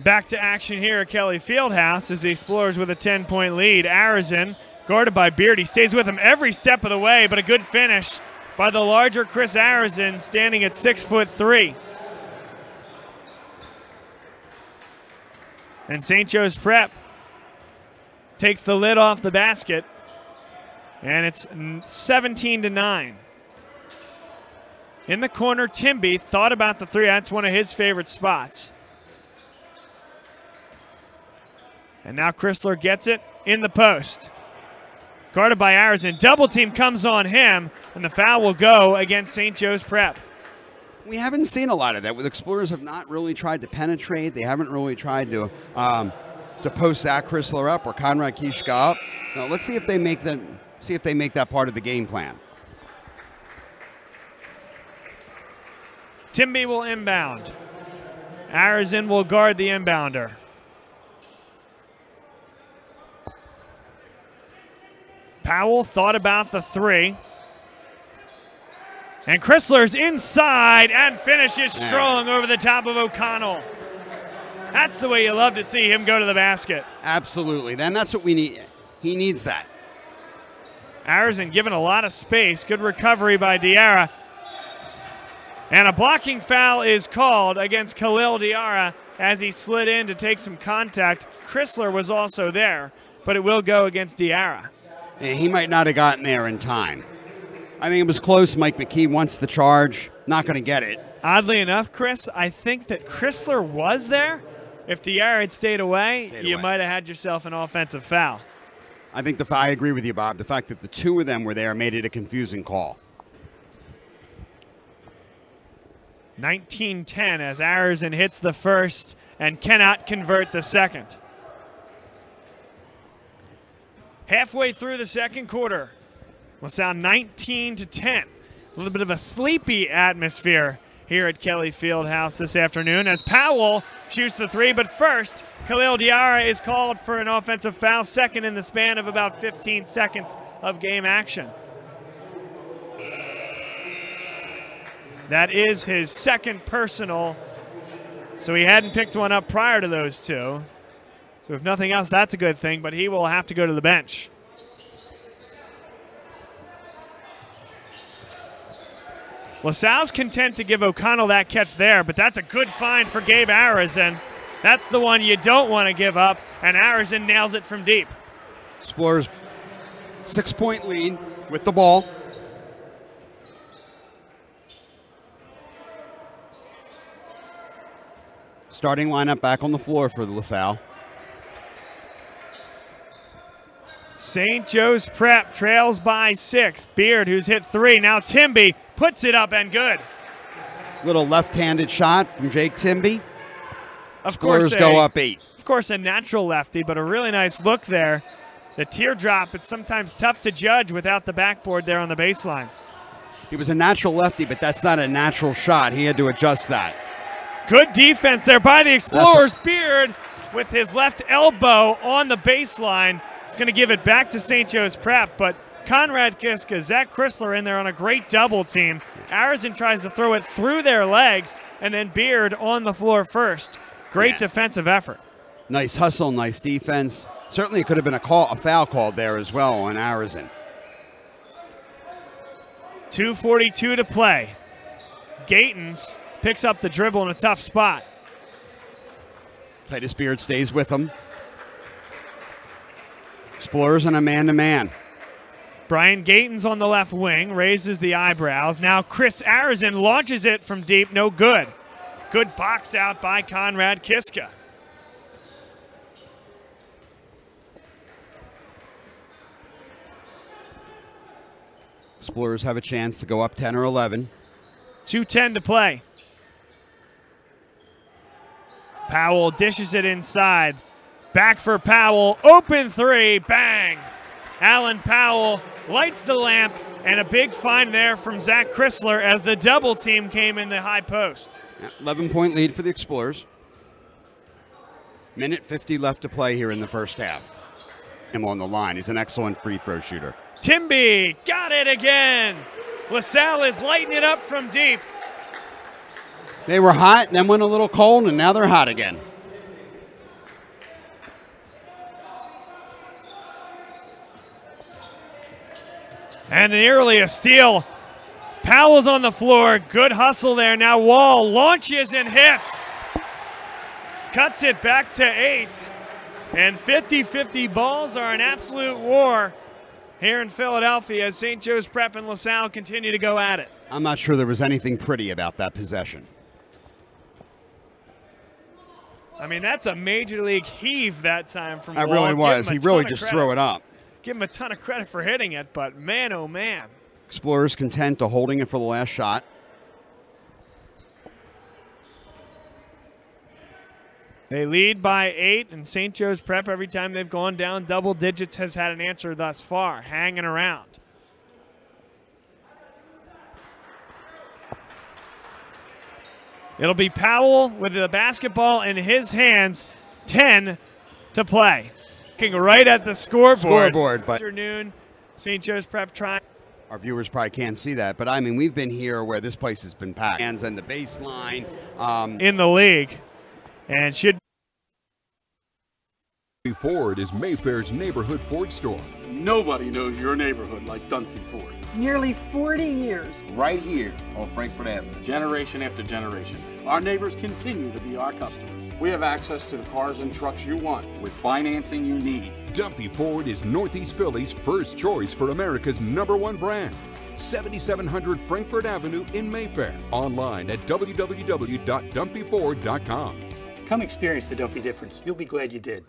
A: Back to action here at Kelly Fieldhouse as the Explorers with a 10-point lead. Arizin, guarded by Beard. He stays with him every step of the way, but a good finish by the larger Chris Arizin, standing at 6'3". And St. Joe's Prep takes the lid off the basket, and it's 17-9. In the corner, Timby thought about the three. That's one of his favorite spots. And now Chrysler gets it in the post. Guarded by Arizin. Double team comes on him, and the foul will go against St. Joe's Prep.
I: We haven't seen a lot of that. The Explorers have not really tried to penetrate. They haven't really tried to post Zach Chrysler up or Conrad Kishka up. Now, let's see if they make that part of the game plan.
A: Timby will inbound. Arizin will guard the inbounder. Powell thought about the three. And Chrysler's inside and finishes strong over the top of O'Connell. That's the way you love to see him go to the basket.
I: Absolutely. Then that's what we need. He needs that.
A: Arizin given a lot of space. Good recovery by Diarra. And a blocking foul is called against Khalil Diarra as he slid in to take some contact. Chrysler was also there, but it will go against Diarra.
I: And he might not have gotten there in time. I mean, it was close. Mike McKee wants the charge. Not going to get it.
A: Oddly enough, Chris, I think that Chrysler was there. If Diarra had stayed away, you might have had yourself an offensive foul.
I: I think I agree with you, Bob. The fact that the two of them were there made it a confusing call.
A: 19-10 as Arizin hits the first and cannot convert the second. Halfway through the second quarter, LaSalle 19-10. A little bit of a sleepy atmosphere here at Kelly Fieldhouse this afternoon as Powell shoots the three, but first, Khalil Diarra is called for an offensive foul, second in the span of about 15 seconds of game action. That is his second personal, so he hadn't picked one up prior to those two. So if nothing else, that's a good thing, but he will have to go to the bench. LaSalle's content to give O'Connell that catch there, but that's a good find for Gabe Arizin. That's the one you don't want to give up, and Arizin nails it from deep.
I: Explorers 6-point lead with the ball. Starting lineup back on the floor for LaSalle.
A: St. Joe's Prep trails by 6. Beard, who's hit 3. Now Timby puts it up and good.
I: Little left-handed shot from Jake Timby.
A: Of course,
I: Explorers go up 8.
A: Of course, a natural lefty, but a really nice look there. The teardrop, it's sometimes tough to judge without the backboard there on the baseline.
I: He was a natural lefty, but that's not a natural shot. He had to adjust that.
A: Good defense there by the Explorers. Beard with his left elbow on the baseline. He's going to give it back to St. Joe's Prep, but Conrad Kiska, Zach Chrysler in there on a great double team. Arizin tries to throw it through their legs, and then Beard on the floor first. Great defensive effort.
I: Nice hustle, nice defense. Certainly it could have been a foul called there as well on Arizin.
A: 2:42 to play. Gatens picks up the dribble in a tough spot.
I: Titus Beard stays with him. Explorers on a man-to-man.
A: Brian Gatens on the left wing raises the eyebrows. Now Chris Arizin launches it from deep, no good. Good box out by Conrad Kiska.
I: Explorers have a chance to go up 10 or 11.
A: 2:10 to play. Powell dishes it inside. Back for Powell. Open three. Bang. Alan Powell lights the lamp, and a big find there from Zach Chrysler as the double team came in the high post.
I: 11-point lead for the Explorers. Minute 50 left to play here in the first half. Him on the line. He's an excellent free throw shooter.
A: Timby got it again. LaSalle is lighting it up from deep.
I: They were hot, then went a little cold, and now they're hot again.
A: And nearly a steal. Powell's on the floor. Good hustle there. Now Wall launches and hits. Cuts it back to 8. And 50-50 balls are an absolute war here in Philadelphia as St. Joe's Prep and LaSalle continue to go at it.
I: I'm not sure there was anything pretty about that possession.
A: I mean, that's a major league heave that time from Wall.
I: That really was. He really just threw it up.
A: Give him a ton of credit for hitting it, but man, oh man.
I: Explorers content to holding it for the last shot.
A: They lead by 8, and St. Joe's Prep, every time they've gone down double digits, has had an answer thus far, hanging around. It'll be Powell with the basketball in his hands, 10 to play. Looking right at the scoreboard.
I: But
A: Afternoon, St. Joe's Prep trying.
I: Our viewers probably can't see that, but I mean, we've been here where this place has been packed. Hands and the baseline.
A: In the league, and should.
B: Ford is Mayfair's neighborhood Ford store.
C: Nobody knows your neighborhood like Dunphy Ford.
D: Nearly 40 years.
E: Right here on Frankfurt Avenue.
C: Generation after generation, our neighbors continue to be our customers. We have access to the cars and trucks you want with financing you need.
B: Dunphy Ford is Northeast Philly's first choice for America's #1 brand. 7700 Frankfurt Avenue in Mayfair. Online at www.dumpyford.com.
F: Come experience the Dumpy difference. You'll be glad you did.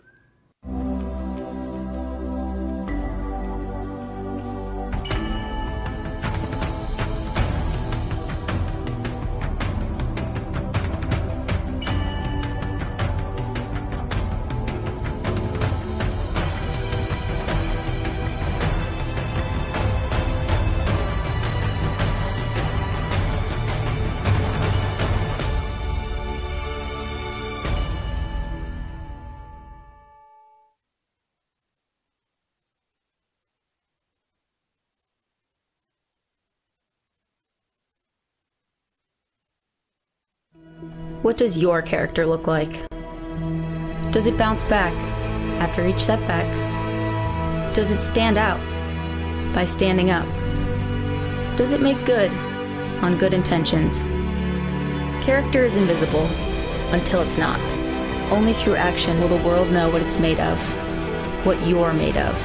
G: What does your character look like? Does it bounce back after each setback? Does it stand out by standing up? Does it make good on good intentions? Character is invisible until it's not. Only through action will the world know what it's made of, what you're made of.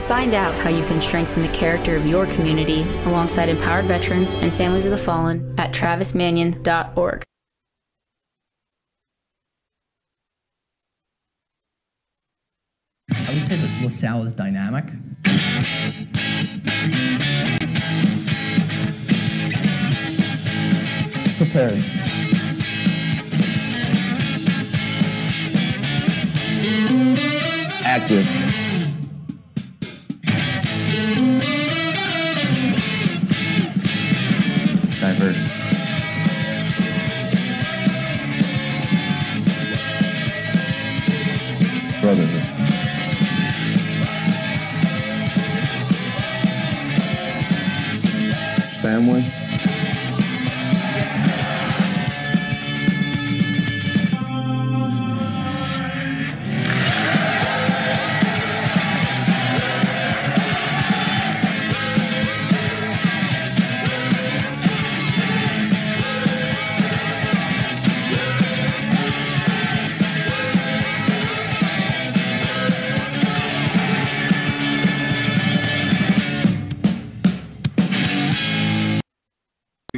G: Find out how you can strengthen the character of your community alongside empowered veterans and families of the fallen at travismanion.org.
H: I would say that LaSalle is dynamic. Prepared. Active. Diverse. Brotherhood. Family.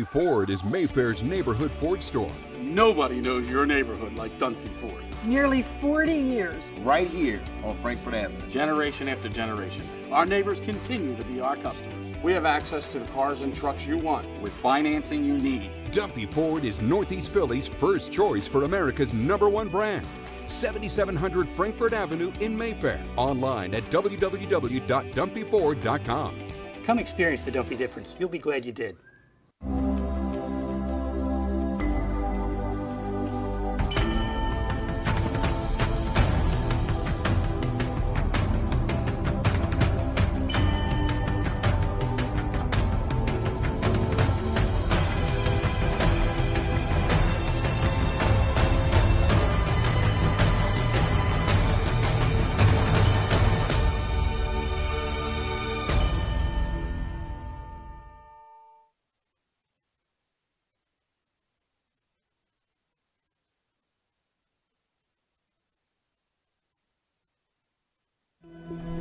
B: Ford is Mayfair's neighborhood Ford store.
C: Nobody knows your neighborhood like Dunphy Ford.
D: Nearly 40 years.
E: Right here on Frankfurt Avenue.
C: Generation after generation, our neighbors continue to be our customers. We have access to the cars and trucks you want with financing you need.
B: Dumpy Ford is Northeast Philly's first choice for America's #1 brand. 7700 Frankfurt Avenue in Mayfair. Online at www.dumpyford.com.
F: Come experience the Dumpy difference. You'll be glad you did.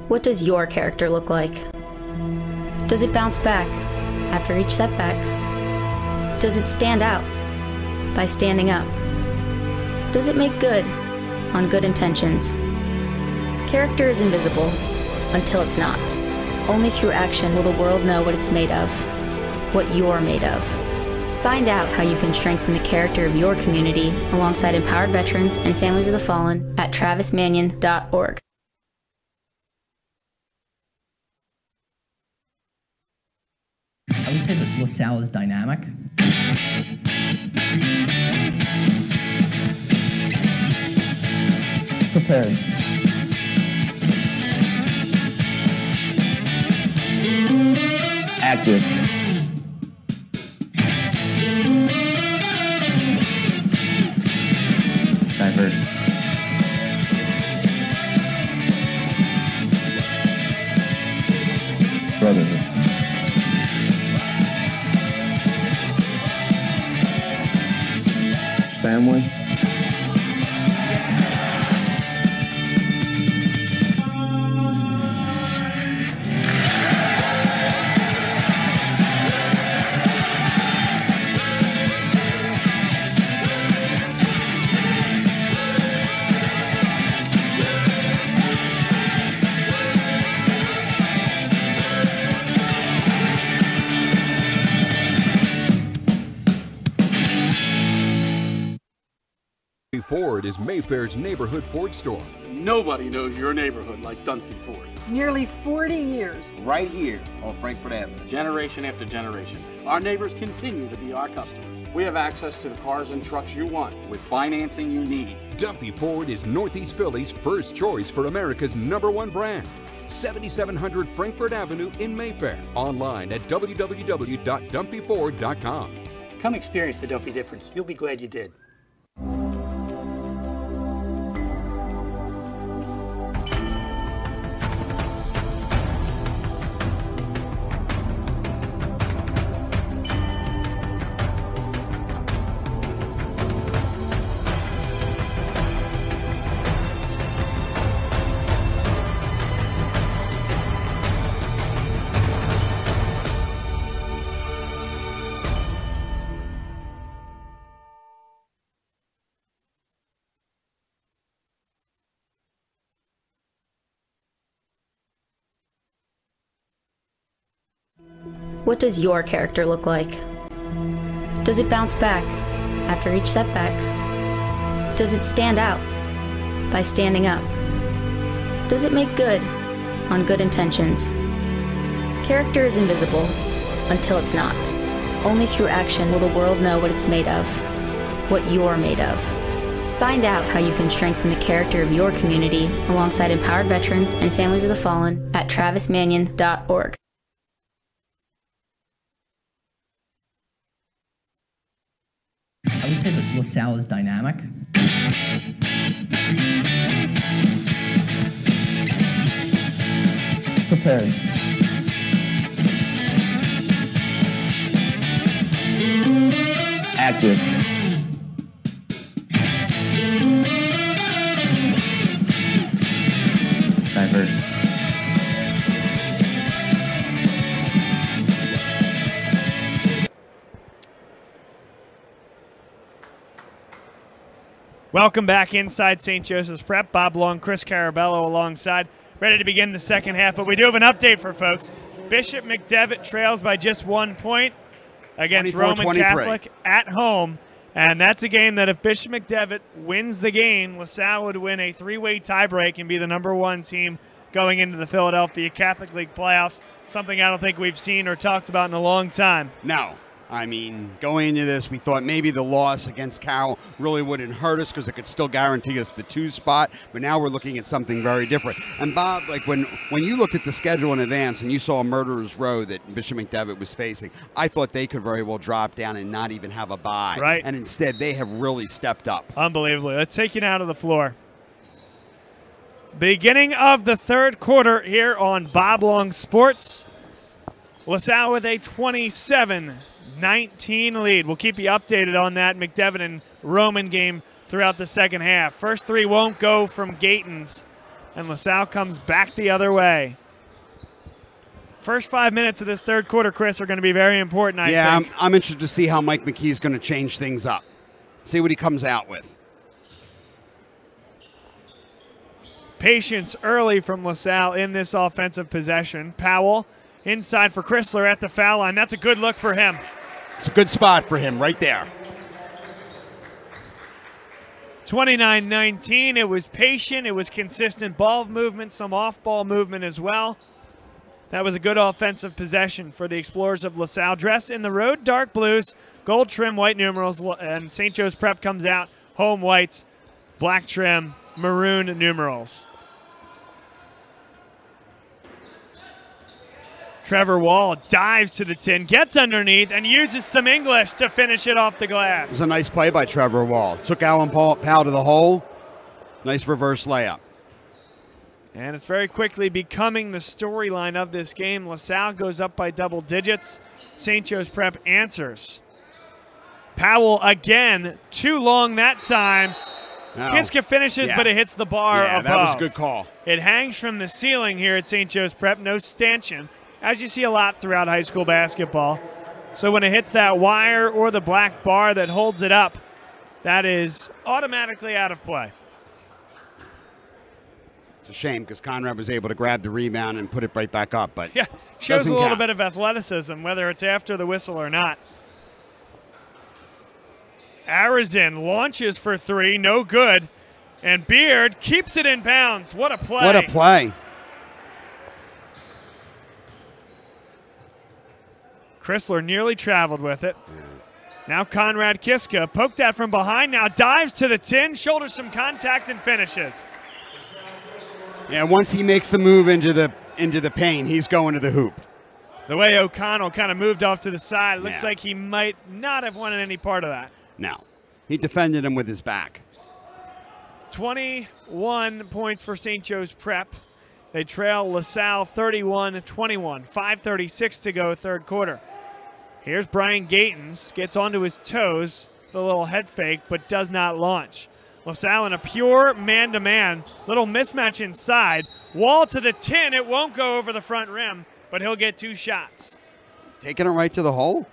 G: What does your character look like? Does it bounce back after each setback? Does it stand out by standing up? Does it make good on good intentions? Character is invisible until it's not. Only through action will the world know what it's made of, what you're made of. Find out how you can strengthen the character of your community alongside empowered veterans and families of the fallen at travismanion.org.
H: I would say that LaSalle is dynamic. Prepared. Active. Diverse. Brotherhood. Family.
B: Ford is Mayfair's neighborhood Ford store.
C: Nobody knows your neighborhood like Dunphy Ford.
D: Nearly 40 years.
E: Right here on Frankfurt Avenue.
C: Generation after generation, our neighbors continue to be our customers. We have access to the cars and trucks you want with financing you need.
B: Dumpy Ford is Northeast Philly's first choice for America's #1 brand. 7700 Frankfurt Avenue in Mayfair. Online at www.dumpyford.com.
F: Come experience the Dumpy difference. You'll be glad you did.
G: What does your character look like? Does it bounce back after each setback? Does it stand out by standing up? Does it make good on good intentions? Character is invisible until it's not. Only through action will the world know what it's made of, what you're made of. Find out how you can strengthen the character of your community alongside empowered veterans and families of the fallen at travismanion.org.
H: I would say that LaSalle is dynamic. Prepared. Active. Diverse.
A: Welcome back inside St. Joseph's Prep. Bob Long, Chris Carabello alongside, ready to begin the second half. But we do have an update for folks. Bishop McDevitt trails by just 1 point against Roman Catholic at home. And that's a game that if Bishop McDevitt wins the game, LaSalle would win a 3-way tiebreak and be the #1 team going into the Philadelphia Catholic League playoffs, something I don't think we've seen or talked about in a long time.
I: No. I mean, going into this, we thought maybe the loss against Carroll really wouldn't hurt us because it could still guarantee us the 2 spot. But now we're looking at something very different. And Bob, like when you looked at the schedule in advance and you saw a murderer's row that Bishop McDevitt was facing, I thought they could very well drop down and not even have a bye.
A: Right.
I: And instead, they have really stepped up.
A: Unbelievably. Let's take you now to the floor. Beginning of the third quarter here on Bob Long Sports. LaSalle with a 27-19 lead. We'll keep you updated on that McDevitt and Roman game throughout the second half. First 3 won't go from Gatens, and LaSalle comes back the other way. First 5 minutes of this third quarter, Chris, are going to be very important, I think.
I: I'm interested to see how Mike McKee is going to change things up. See what he comes out with.
A: Patience early from LaSalle in this offensive possession. Powell inside for Chrysler at the foul line. That's a good look for him.
I: It's a good spot for him right there.
A: 29-19. It was patient. It was consistent ball movement, some off-ball movement as well. That was a good offensive possession for the Explorers of LaSalle. Dressed in the road dark blues, gold trim, white numerals, and St. Joe's Prep comes out home whites, black trim, maroon numerals. Trevor Wall dives to the tin, gets underneath, and uses some English to finish it off the glass.
I: It was a nice play by Trevor Wall. Took Alan Powell to the hole. Nice reverse layup.
A: And it's very quickly becoming the storyline of this game. LaSalle goes up by double digits. St. Joe's Prep answers. Powell again, too long that time.
I: No.
A: Kiska finishes, but it hits the bar above.
I: That was a good call.
A: It hangs from the ceiling here at St. Joe's Prep. No stanchion, as you see a lot throughout high school basketball. So when it hits that wire or the black bar that holds it up, that is automatically out of play.
I: It's a shame because Conrad was able to grab the rebound and put it right back up. But
A: yeah, shows a little bit of athleticism, whether it's after the whistle or not. Arizin launches for 3, no good. And Beard keeps it in bounds. What a play.
I: What a play.
A: Chrysler nearly traveled with it. Now Conrad Kiska poked at from behind, now dives to the tin, shoulders some contact, and finishes.
I: Yeah, once he makes the move into the paint, he's going to the hoop.
A: The way O'Connell kind of moved off to the side, looks like he might not have wanted any part of that.
I: No. He defended him with his back.
A: 21 points for St. Joe's Prep. They trail LaSalle 31-21. 5:36 to go, third quarter. Here's Brian Gatens. Gets onto his toes with a little head fake, but does not launch. LaSalle in a pure man-to-man. Little mismatch inside. Wall to the tin. It won't go over the front rim, but he'll get 2 shots.
I: He's taking it right to the hole.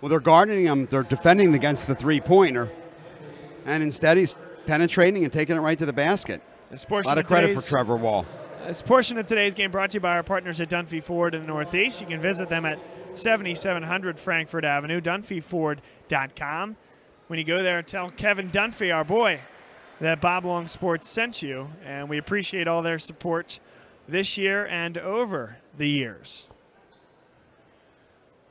I: Well, they're guarding him. They're defending against the three-pointer. And instead, he's penetrating and taking it right to the basket. A lot of credit for Trevor Wall.
A: This portion of today's game brought to you by our partners at Dunphy Ford in the Northeast. You can visit them at 7700 Frankfurt Avenue, dunphyford.com. When you go there, tell Kevin Dunphy, our boy, that Bob Long Sports sent you. And we appreciate all their support this year and over the years.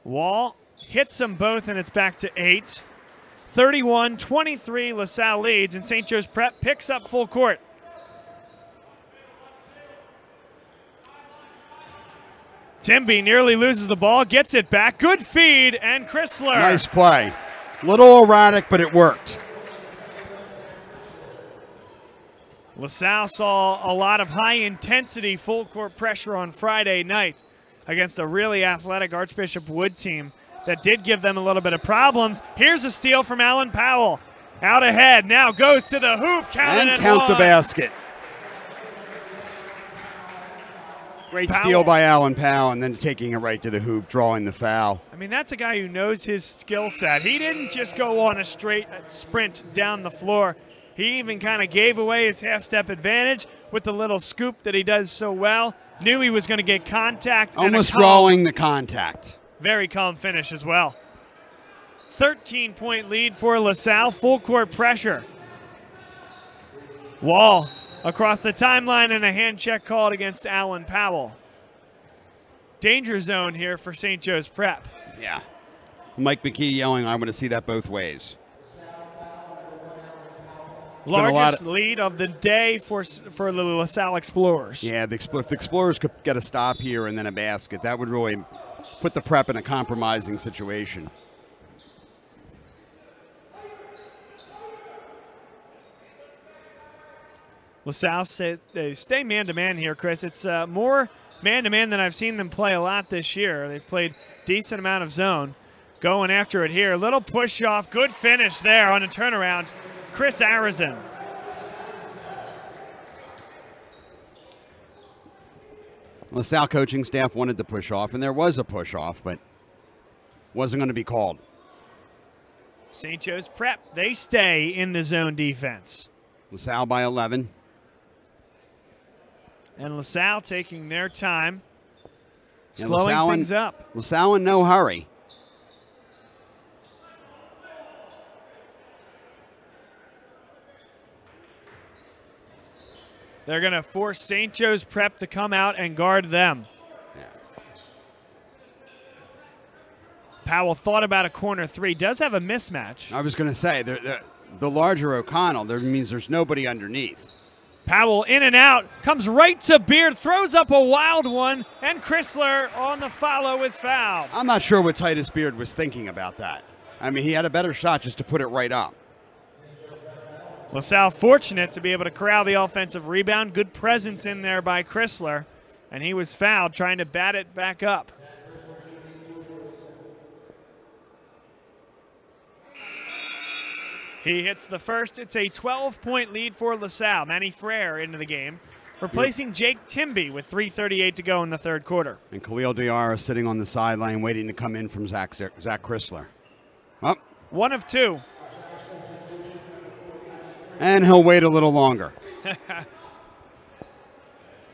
A: Wall hits them both, and it's back to 8. 31-23, LaSalle leads, and St. Joe's Prep picks up full court. Timby nearly loses the ball, gets it back. Good feed, and Chrysler.
I: Nice play. Little erratic, but it worked.
A: LaSalle saw a lot of high-intensity full-court pressure on Friday night against a really athletic Archbishop Wood team that did give them a little bit of problems. Here's a steal from Alan Powell. Out ahead, now goes to the hoop, count
I: and count the basket. Great steal by Alan Powell, and then taking it right to the hoop, drawing the foul.
A: I mean, that's a guy who knows his skill set. He didn't just go on a straight sprint down the floor. He even kind of gave away his half-step advantage with the little scoop that he does so well. Knew he was going to get contact.
I: Almost drawing the contact.
A: Very calm finish as well. 13-point lead for LaSalle. Full court pressure. Wall across the timeline and a hand check called against Alan Powell. Danger zone here for St. Joe's Prep.
I: Yeah. Mike McKee yelling, I want to see that both ways.
A: Largest lead of the day for the LaSalle Explorers.
I: Yeah, if the Explorers could get a stop here and then a basket, that would really put the Prep in a compromising situation.
A: LaSalle says they stay man-to-man here, Chris. It's more man-to-man than I've seen them play a lot this year. They've played decent amount of zone. Going after it here. Little push-off. Good finish there on a turnaround. Chris Arizin.
I: LaSalle coaching staff wanted to push off, and there was a push-off, but wasn't going to be called.
A: St. Joe's Prep, they stay in the zone defense.
I: LaSalle by 11.
A: And LaSalle taking their time,
I: Yeah,
A: slowing things up.
I: LaSalle in no hurry.
A: They're going to force St. Joe's Prep to come out and guard them.
I: Yeah.
A: Powell thought about a corner three. Does have a mismatch.
I: I was going to say, the larger O'Connell, there means there's nobody underneath.
A: Powell in and out, comes right to Beard, throws up a wild one, and Chrysler on the follow is fouled.
I: I'm not sure what Titus Beard was thinking about that. I mean, he had a better shot just to put it right up.
A: LaSalle fortunate to be able to corral the offensive rebound. Good presence in there by Chrysler, and he was fouled trying to bat it back up. He hits the first. It's a 12-point lead for LaSalle. Manny Frere into the game, replacing Jake Timby with 3:38 to go in the third quarter.
I: And Khalil Diarra sitting on the sideline waiting to come in from Zach Chrysler. Oh.
A: 1 of 2.
I: And he'll wait a little longer.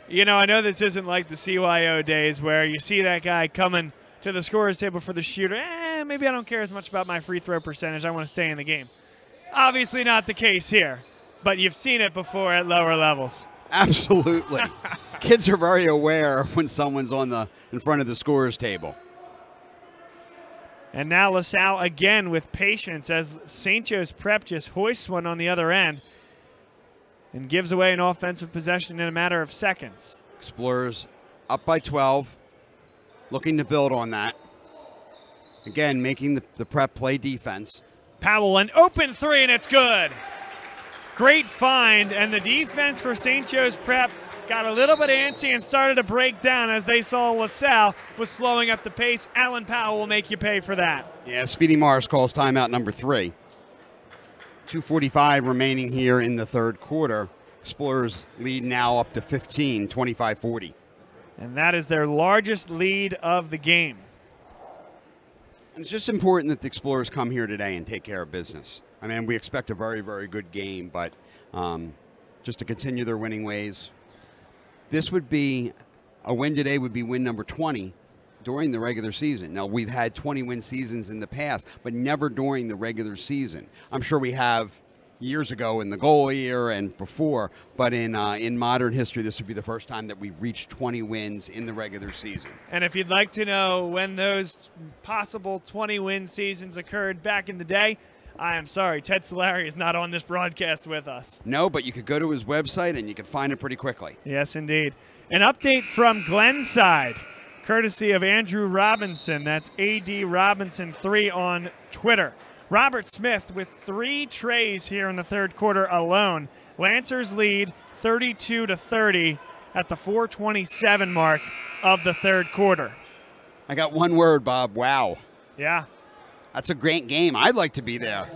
A: You know, I know this isn't like the CYO days where you see that guy coming to the scorer's table for the shooter. Maybe I don't care as much about my free throw percentage. I want to stay in the game. Obviously not the case here, but you've seen it before at lower levels.
I: Absolutely. Kids are very aware when someone's in front of the scorer's table.
A: And now LaSalle again with patience as St. Joe's Prep just hoists one on the other end and gives away an offensive possession in a matter of seconds.
I: Explorers up by 12, looking to build on that. Again, making the Prep play defense.
A: Powell, an open three, and it's good. Great find, and the defense for St. Joe's Prep got a little bit antsy and started to break down as they saw LaSalle was slowing up the pace. Alan Powell will make you pay for that.
I: Yeah, Speedy Morris calls timeout number 3. 2:45 remaining here in the third quarter. Explorers lead now up to 15, 25-40.
A: And that is their largest lead of the game.
I: And it's just important that the Explorers come here today and take care of business. I mean, we expect a very, very good game, but just to continue their winning ways. This would be, a win today would be win number 20 during the regular season. Now, we've had 20-win seasons in the past, but never during the regular season. I'm sure we have years ago in the goal year and before, but in modern history, this would be the first time that we've reached 20 wins in the regular season.
A: And if you'd like to know when those possible 20-win seasons occurred back in the day, I am sorry, Ted Solari is not on this broadcast with us.
I: No, but you could go to his website and you could find it pretty quickly.
A: Yes, indeed. An update from Glenside, courtesy of Andrew Robinson. That's AD Robinson 3 on Twitter. Robert Smith with 3 trays here in the third quarter alone. Lancers lead 32-30 at the 4:27 mark of the third quarter.
I: I got one word, Bob. Wow.
A: Yeah.
I: That's a great game. I'd like to be there.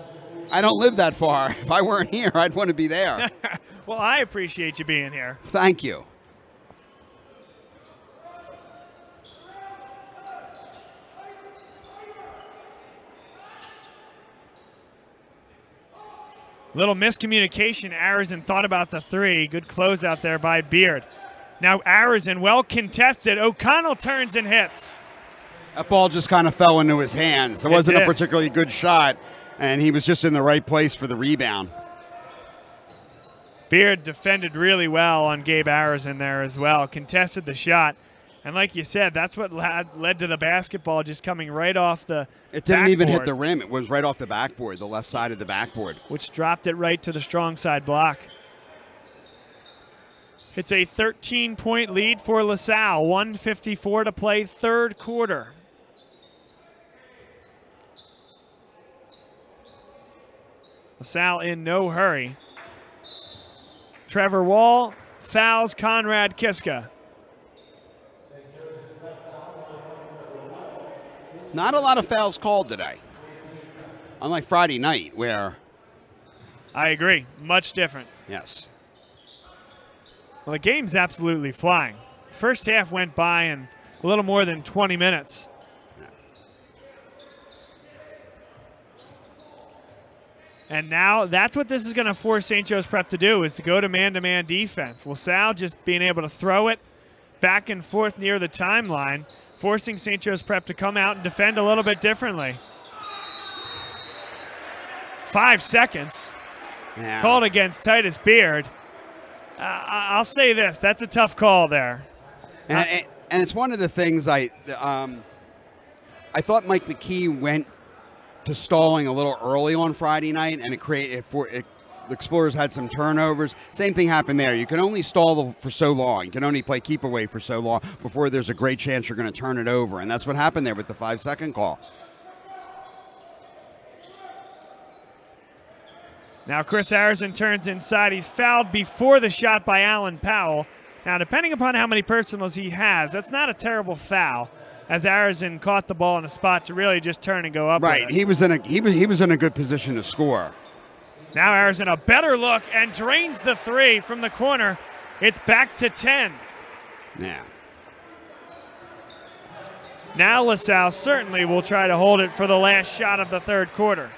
I: I don't live that far. If I weren't here, I'd want to be there.
A: Well, I appreciate you being here.
I: Thank you.
A: Little miscommunication. Arizin thought about the three. Good close out there by Beard. Now Arizin, well contested. O'Connell turns and hits.
I: That ball just kind of fell into his hands. It wasn't a particularly good shot, and he was just in the right place for the rebound.
A: Beard defended really well on Gabe Arizin there as well. Contested the shot. And like you said, that's what led to the basketball just coming right off the
I: It didn't even hit the rim. It was right off the backboard, the left side of the backboard.
A: Which dropped it right to the strong side block. It's a 13-point lead for LaSalle. 1:54 to play, third quarter. LaSalle in no hurry. Trevor Wall fouls Conrad Kiska.
I: Not a lot of fouls called today. Unlike Friday night, where...
A: I agree. Much different.
I: Yes.
A: Well, the game's absolutely flying. First half went by in a little more than 20 minutes. And now that's what this is going to force St. Joe's Prep to do, is to go to man-to-man defense. LaSalle just being able to throw it back and forth near the timeline, forcing St. Joe's Prep to come out and defend a little bit differently. 5 seconds.
I: Yeah.
A: Called against Titus Beard. I'll say this, that's a tough call there.
I: And it's one of the things I thought Mike McKee went to stalling a little early on Friday night, and the Explorers had some turnovers. Same thing happened there. You can only stall for so long. You can only play keep away for so long before there's a great chance you're going to turn it over, and that's what happened there with the 5-second call.
A: Now Chris Arizin turns inside. He's fouled before the shot by Alan Powell. Now, depending upon how many personals he has, that's not a terrible foul, as Arizin caught the ball in a spot to really just turn and go up.
I: Right, he was in a good position to score.
A: Now Arizin a better look and drains the three from the corner. It's back to 10.
I: Yeah.
A: Now LaSalle certainly will try to hold it for the last shot of the third quarter.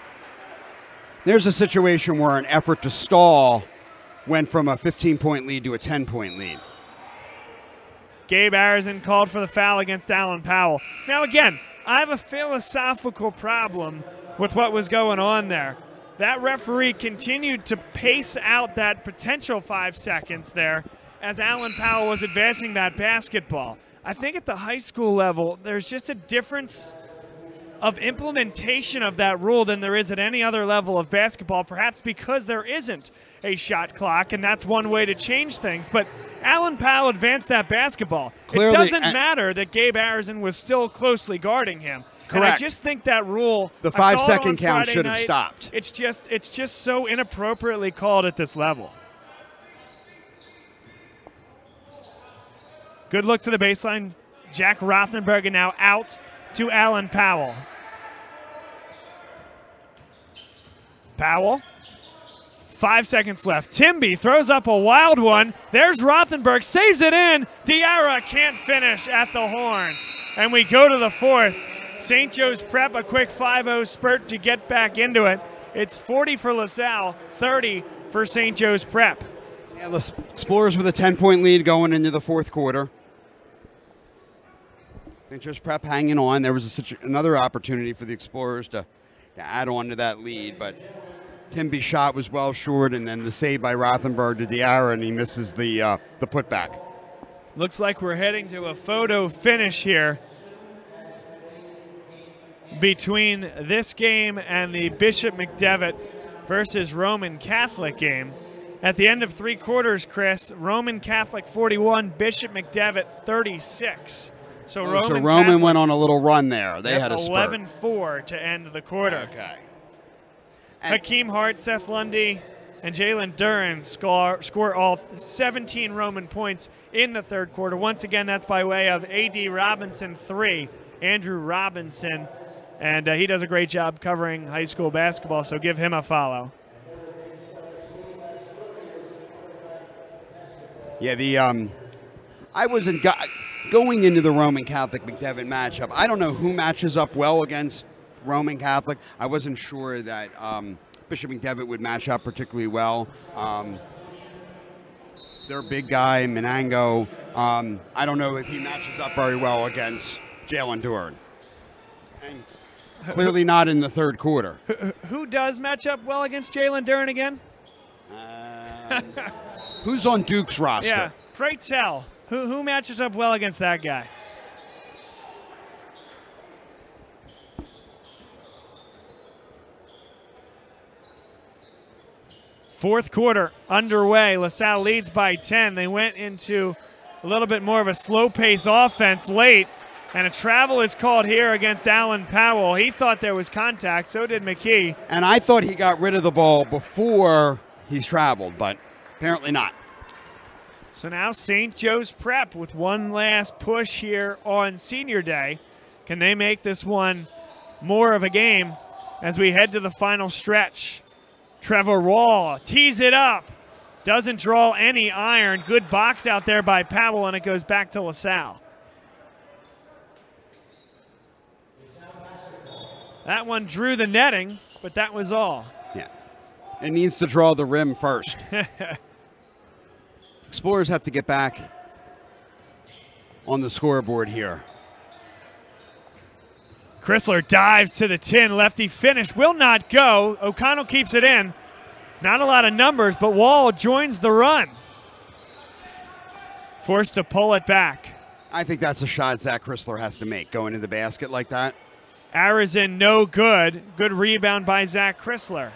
I: There's a situation where an effort to stall went from a 15-point lead to a 10-point lead.
A: Gabe Arizin called for the foul against Alan Powell. Now again, I have a philosophical problem with what was going on there. That referee continued to pace out that potential 5 seconds there as Alan Powell was advancing that basketball. I think at the high school level, there's just a difference of implementation of that rule than there is at any other level of basketball, perhaps because there isn't a shot clock, and that's one way to change things. But Alan Powell advanced that basketball.
I: Clearly,
A: it doesn't matter that Gabe Arizin was still closely guarding him.
I: Correct.
A: And I just think that rule,
I: the 5-second count should have stopped.
A: It's just so inappropriately called at this level. Good look to the baseline. Jack Rothenberg now out to Alan Powell. Powell, 5 seconds left. Timby throws up a wild one. There's Rothenberg, saves it in. Diarra can't finish at the horn. And we go to the fourth. St. Joe's Prep, a quick 5-0 spurt to get back into it. It's 40 for LaSalle, 30 for St. Joe's Prep.
I: Yeah, the Explorers with a 10-point lead going into the fourth quarter. St. Joe's Prep hanging on. There was another opportunity for the Explorers to add on to that lead, but Timby's shot was well short, and then the save by Rothenberg to Diarra, and he misses the putback.
A: Looks like we're heading to a photo finish here between this game and the Bishop McDevitt versus Roman Catholic game. At the end of 3 quarters, Chris, Roman Catholic 41, Bishop McDevitt 36. So
I: Roman went on a little run there. They had a spurt.
A: 11-4 to end the quarter.
I: Okay.
A: Hakeem Hart, Seth Lundy, and Jalen Duran score all 17 Roman points in the third quarter. Once again, that's by way of A.D. Robinson 3, Andrew Robinson, and he does a great job covering high school basketball, so give him a follow.
I: Yeah, I wasn't going into the Roman Catholic McDevitt matchup. I don't know who matches up well against Roman Catholic. I wasn't sure that Bishop McDevitt would match up particularly well. Their big guy, Menango, I don't know if he matches up very well against Jalen Duran. And clearly not in the third quarter.
A: Who does match up well against Jalen Duran again?
I: Who's on Duke's roster?
A: Yeah, pray tell. Who matches up well against that guy? Fourth quarter underway. LaSalle leads by 10. They went into a little bit more of a slow-pace offense late, and a travel is called here against Alan Powell. He thought there was contact, so did McKee.
I: And I thought he got rid of the ball before he traveled, but apparently not.
A: So now St. Joe's Prep with one last push here on Senior Day. Can they make this one more of a game as we head to the final stretch? Trevor Wall tees it up. Doesn't draw any iron. Good box out there by Powell, and it goes back to LaSalle. That one drew the netting, but that was all.
I: Yeah. It needs to draw the rim first. Explorers have to get back on the scoreboard here.
A: Chrysler dives to the tin. Lefty finish will not go. O'Connell keeps it in. Not a lot of numbers, but Wall joins the run. Forced to pull it back.
I: I think that's a shot Zach Chrysler has to make, going to the basket like that.
A: Arizin no good. Good rebound by Zach Chrysler.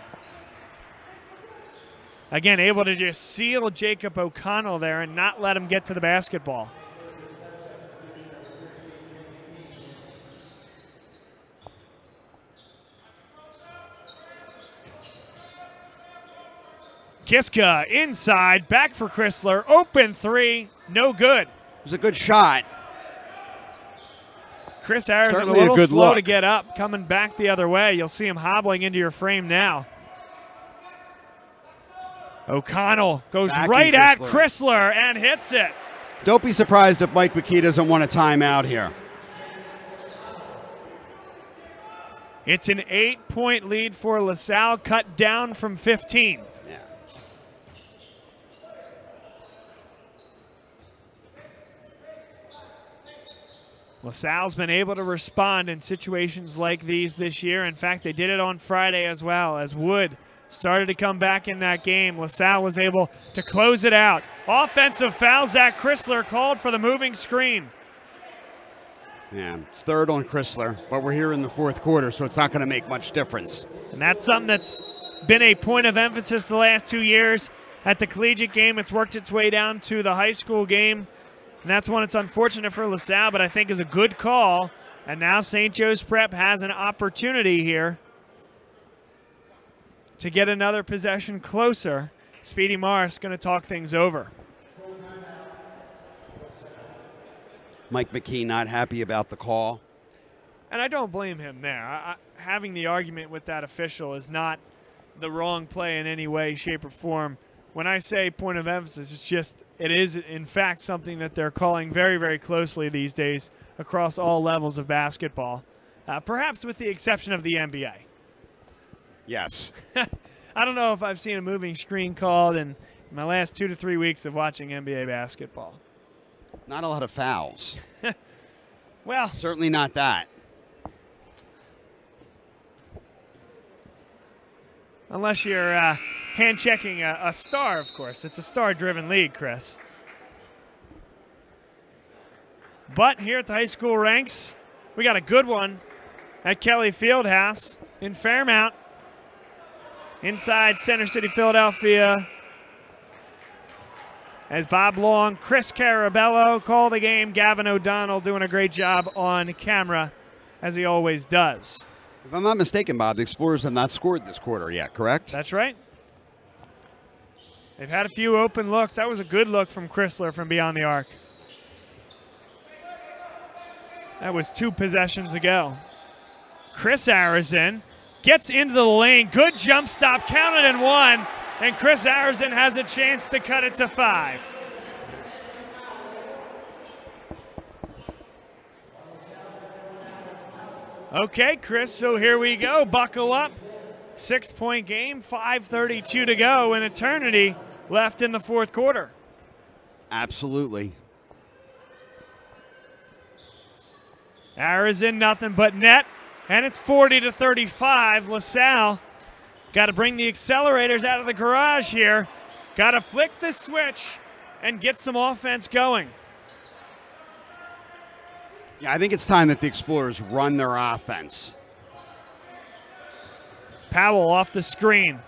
A: Again, able to just seal Jacob O'Connell there and not let him get to the basketball. Kiska inside, back for Chrysler. Open three, no good.
I: It was a good shot.
A: Chris Harris is a
I: Certainly
A: little
I: a good
A: slow
I: look.
A: to get up, coming back the other way. You'll see him hobbling into your frame now. O'Connell goes
I: Backing
A: right at
I: Chrysler.
A: Chrysler and hits it.
I: Don't be surprised if Mike McKee doesn't want a timeout here.
A: It's an 8-point lead for LaSalle, cut down from 15.
I: Yeah.
A: LaSalle's been able to respond in situations like these this year. In fact, they did it on Friday as well, as Wood started to come back in that game. LaSalle was able to close it out. Offensive foul, Zach Chrysler called for the moving screen.
I: Yeah, it's third on Chrysler, but we're here in the fourth quarter, so it's not going to make much difference.
A: And that's something that's been a point of emphasis the last 2 years. At the collegiate game, it's worked its way down to the high school game. And that's one that's unfortunate for LaSalle, but I think is a good call. And now St. Joe's Prep has an opportunity here to get another possession closer. Speedy Morris going to talk things over.
I: Mike McKee not happy about the call.
A: And I don't blame him there. Having the argument with that official is not the wrong play in any way, shape, or form. When I say point of emphasis, it's just it is, in fact, something that they're calling very, very closely these days across all levels of basketball, perhaps with the exception of the NBA.
I: Yes.
A: I don't know if I've seen a moving screen called in my last 2 to 3 weeks of watching NBA basketball.
I: Not a lot of fouls.
A: Well,
I: certainly not that.
A: Unless you're hand-checking a star, of course. It's a star-driven league, Chris. But here at the high school ranks, we got a good one at Kelly Fieldhouse in Fairmount. Inside Center City, Philadelphia. As Bob Long, Chris Carabello call the game. Gavin O'Donnell doing a great job on camera, as he always does.
I: If I'm not mistaken, Bob, the Explorers have not scored this quarter yet, correct?
A: That's right. They've had a few open looks. That was a good look from Chrysler from beyond the arc. That was 2 possessions ago. Chris Arizin gets into the lane. Good jump stop, counted and one. And Chris Arizin has a chance to cut it to 5. Okay, Chris, so here we go. Buckle up. 6-point game, 5:32 to go, an eternity left in the fourth quarter.
I: Absolutely.
A: Arrow's in nothing but net, and it's 40-35. LaSalle got to bring the accelerators out of the garage here. Got to flick the switch and get some offense going.
I: Yeah, I think it's time that the Explorers run their offense.
A: Powell off the screen.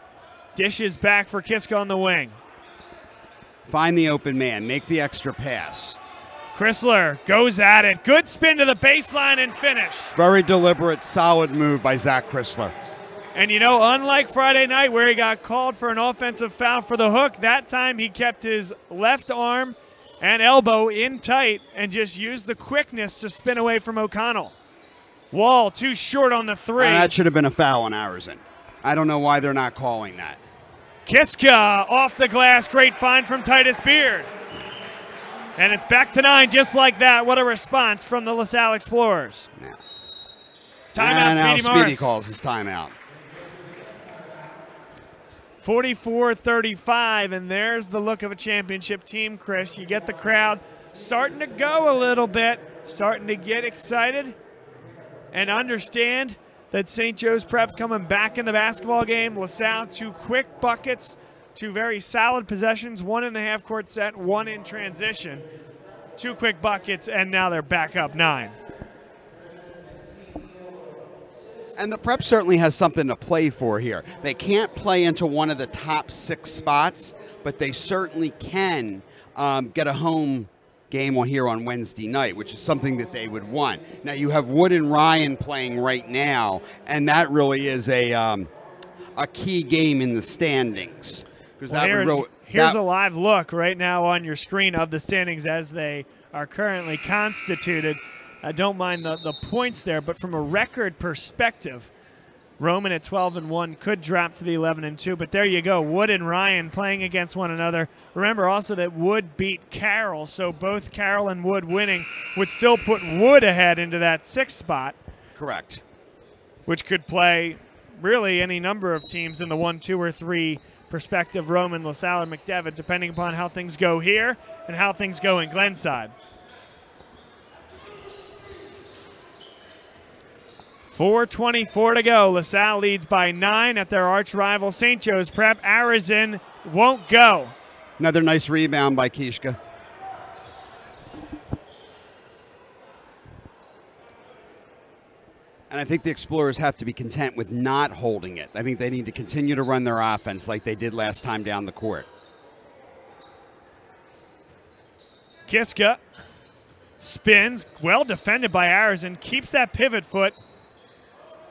A: Dishes back for Kiska on the wing.
I: Find the open man. Make the extra pass.
A: Chrysler goes at it. Good spin to the baseline and finish.
I: Very deliberate, solid move by Zach Chrysler.
A: And you know, unlike Friday night where he got called for an offensive foul for the hook, that time he kept his left arm and elbow in tight and just used the quickness to spin away from O'Connell. Wall too short on the three.
I: And that should have been a foul on Arison. I don't know why they're not calling that.
A: Kiska off the glass. Great find from Titus Beard. And it's back to 9 just like that. What a response from the LaSalle Explorers.
I: Yeah.
A: Timeout, Speedy Morris.
I: Speedy calls his timeout.
A: 44-35, and there's the look of a championship team, Chris. You get the crowd starting to go a little bit, starting to get excited and understand that St. Joe's Prep's coming back in the basketball game. LaSalle, 2 quick buckets, 2 very solid possessions, 1 in the half-court set, 1 in transition. 2 quick buckets, and now they're back up 9.
I: And the Prep certainly has something to play for here. They can't play into one of the top 6 spots, but they certainly can get a home game here on Wednesday night, which is something that they would want. Now you have Wood and Ryan playing right now, and that really is a key game in the standings.
A: Well, here's a live look right now on your screen of the standings as they are currently constituted. I don't mind the points there, but from a record perspective, Roman at 12-1 could drop to the 11-2, but there you go. Wood and Ryan playing against one another. Remember also that Wood beat Carroll, so both Carroll and Wood winning would still put Wood ahead into that 6th spot.
I: Correct.
A: Which could play really any number of teams in the 1, 2, or 3 perspective, Roman, LaSalle, and McDevitt, depending upon how things go here and how things go in Glenside. 4:24 to go. LaSalle leads by 9 at their arch rival St. Joe's Prep. Arison won't go.
I: Another nice rebound by Kishka. And I think the Explorers have to be content with not holding it. I think they need to continue to run their offense like they did last time down the court.
A: Kiska spins, well defended by Arison, keeps that pivot foot,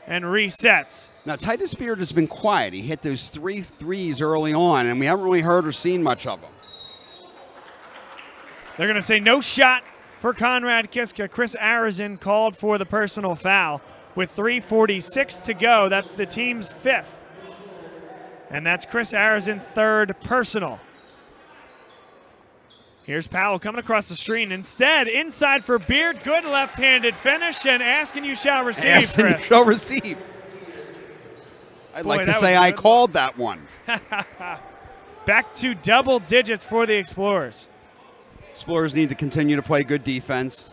A: and resets.
I: Now, Titus Beard has been quiet. He hit those 3 threes early on, and we haven't really heard or seen much of them.
A: They're going to say no shot for Conrad Kiska. Chris Arison called for the personal foul with 3:46 to go. That's the team's 5th. And that's Chris Arison's 3rd personal. Here's Powell coming across the screen. Instead, inside for Beard. Good left-handed finish, and ask and you shall receive,
I: Ask and you shall receive. I'd like to say I called that one.
A: Back to double digits for the Explorers.
I: Explorers need to continue to play good defense.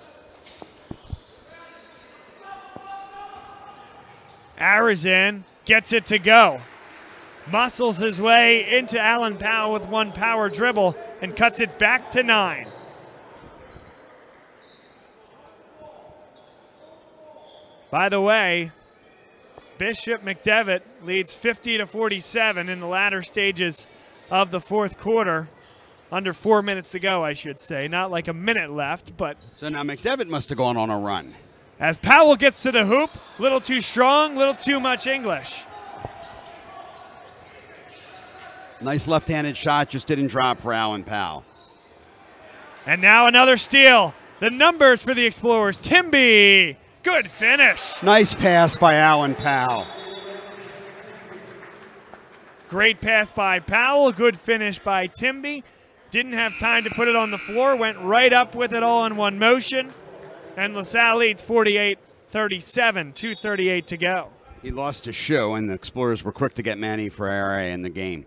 A: Arison gets it to go. Muscles his way into Allen Powell with 1 power dribble and cuts it back to 9. By the way, Bishop McDevitt leads 50-47 in the latter stages of the 4th quarter. Under 4 minutes to go, I should say. Not like a minute left, but...
I: So now McDevitt must have gone on a run.
A: As Powell gets to the hoop, little too strong, little too much English.
I: Nice left-handed shot, just didn't drop for Allen Powell.
A: And now another steal. The numbers for the Explorers. Timby, good finish.
I: Nice pass by Allen Powell.
A: Great pass by Powell, good finish by Timby. Didn't have time to put it on the floor, went right up with it all in one motion. And LaSalle leads 48-37, 2:38 to go.
I: He lost his shoe, and the Explorers were quick to get Manny Ferreira in the game.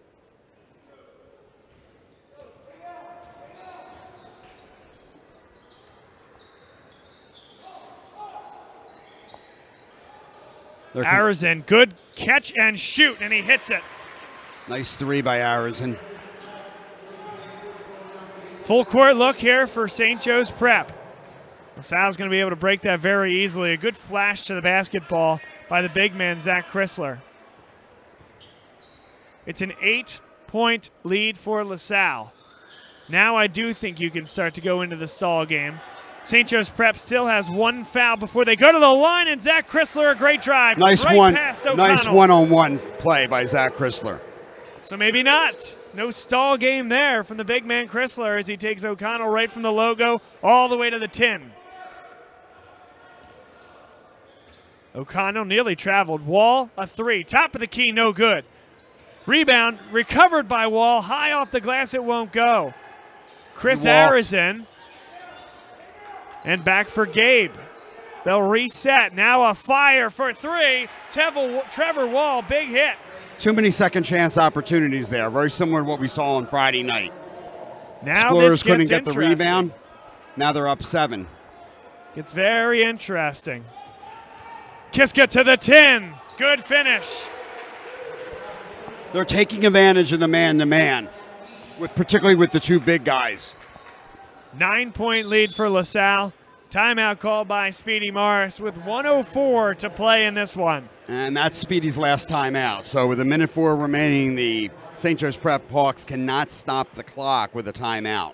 A: Arizin, good catch and shoot, and he hits it.
I: Nice three by Arizin.
A: Full court look here for St. Joe's Prep. LaSalle's going to be able to break that very easily. A good flash to the basketball by the big man, Zach Chrysler. It's an 8-point lead for LaSalle. Now I do think you can start to go into the stall game. St. Joe's Prep still has one foul before they go to the line, and Zach Chrysler, a great drive.
I: Nice
A: right
I: one.
A: Past O'Connell.
I: Nice one-on-one play by Zach Chrysler.
A: So maybe not. No stall game there from the big man Chrysler as he takes O'Connell right from the logo all the way to the 10. O'Connell nearly traveled. Wall, a three. Top of the key, no good. Rebound, recovered by Wall. High off the glass, it won't go. Chris Arizin. And back for Gabe. They'll reset. Now a fire for three. Trevor Wall, big hit.
I: Too many second chance opportunities there. Very similar to what we saw on Friday night.
A: Now
I: Explorers couldn't get the rebound. Now they're up 7.
A: It's very interesting. Kiska to the 10. Good finish.
I: They're taking advantage of the man-to-man, particularly with the two big guys.
A: 9-point lead for LaSalle. Timeout called by Speedy Morris with 1:04 to play in this one.
I: And that's Speedy's last timeout. So with 1:04 remaining, the St. Joe's Prep Hawks cannot stop the clock with a timeout.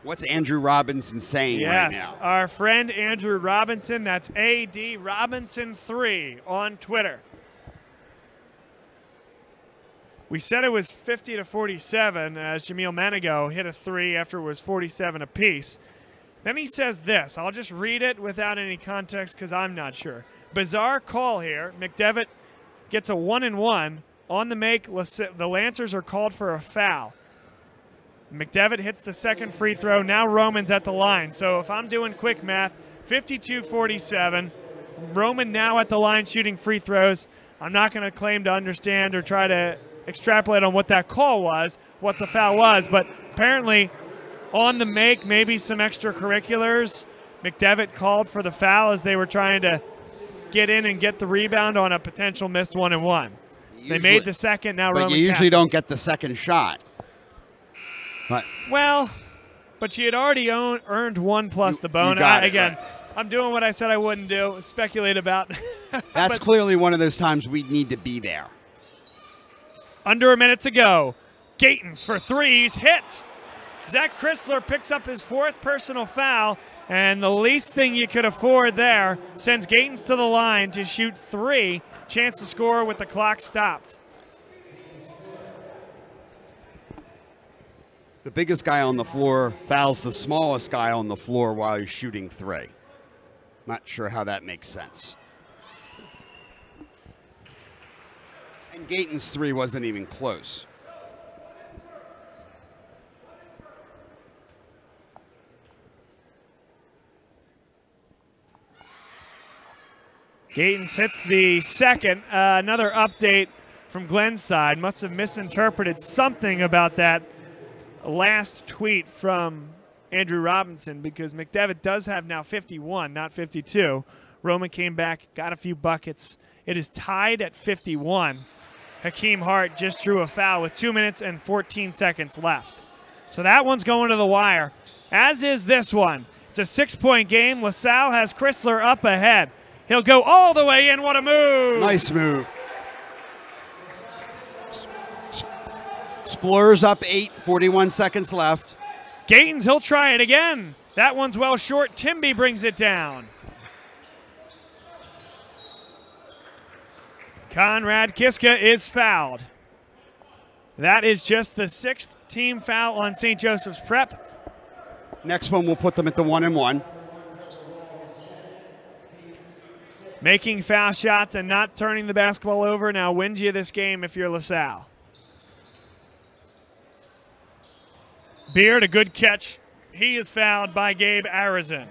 I: What's Andrew Robinson saying right now?
A: Yes, our friend Andrew Robinson. That's AD Robinson 3 on Twitter. We said it was 50-47 as Jamil Manigo hit a 3 after it was 47 apiece. Then he says this. I'll just read it without any context because I'm not sure. Bizarre call here. McDevitt gets a 1-and-1. On the make, the Lancers are called for a foul. McDevitt hits the second free throw. Now Roman's at the line. So if I'm doing quick math, 52-47. Roman now at the line shooting free throws. I'm not going to claim to understand or try to extrapolate on what that call was, what the foul was, but apparently on the make, maybe some extracurriculars. McDevitt called for the foul as they were trying to get in and get the rebound on a potential missed 1-and-1. They made the second, now Roman.
I: But you usually don't get the second shot. But
A: well, but you had already earned 1 plus the bonus. Again, right. I'm doing what I said I wouldn't do, speculate about.
I: That's clearly one of those times we need to be there.
A: Under a minute to go. Gatens for threes, hit. Zach Chrysler picks up his 4th personal foul, and the least thing you could afford there sends Gatens to the line to shoot 3. Chance to score with the clock stopped.
I: The biggest guy on the floor fouls the smallest guy on the floor while he's shooting 3. Not sure how that makes sense. And Gatens' 3 wasn't even close.
A: Gatens hits the second. Another update from Glenn's side. Must have misinterpreted something about that last tweet from Andrew Robinson because McDevitt does have now 51, not 52. Roman came back, got a few buckets. It is tied at 51. Hakeem Hart just drew a foul with 2 minutes and 14 seconds left. So that one's going to the wire, as is this one. It's a 6-point game. LaSalle has Chrysler up ahead. He'll go all the way in. What a move.
I: Nice move. Explorers up 8, 41 seconds left.
A: Gatens, he'll try it again. That one's well short. Timby brings it down. Conrad Kiska is fouled. That is just the 6th team foul on St. Joseph's Prep.
I: Next one will put them at the 1-and-1.
A: Making foul shots and not turning the basketball over now wins you this game if you're LaSalle. Beard, a good catch. He is fouled by Gabe Arizin.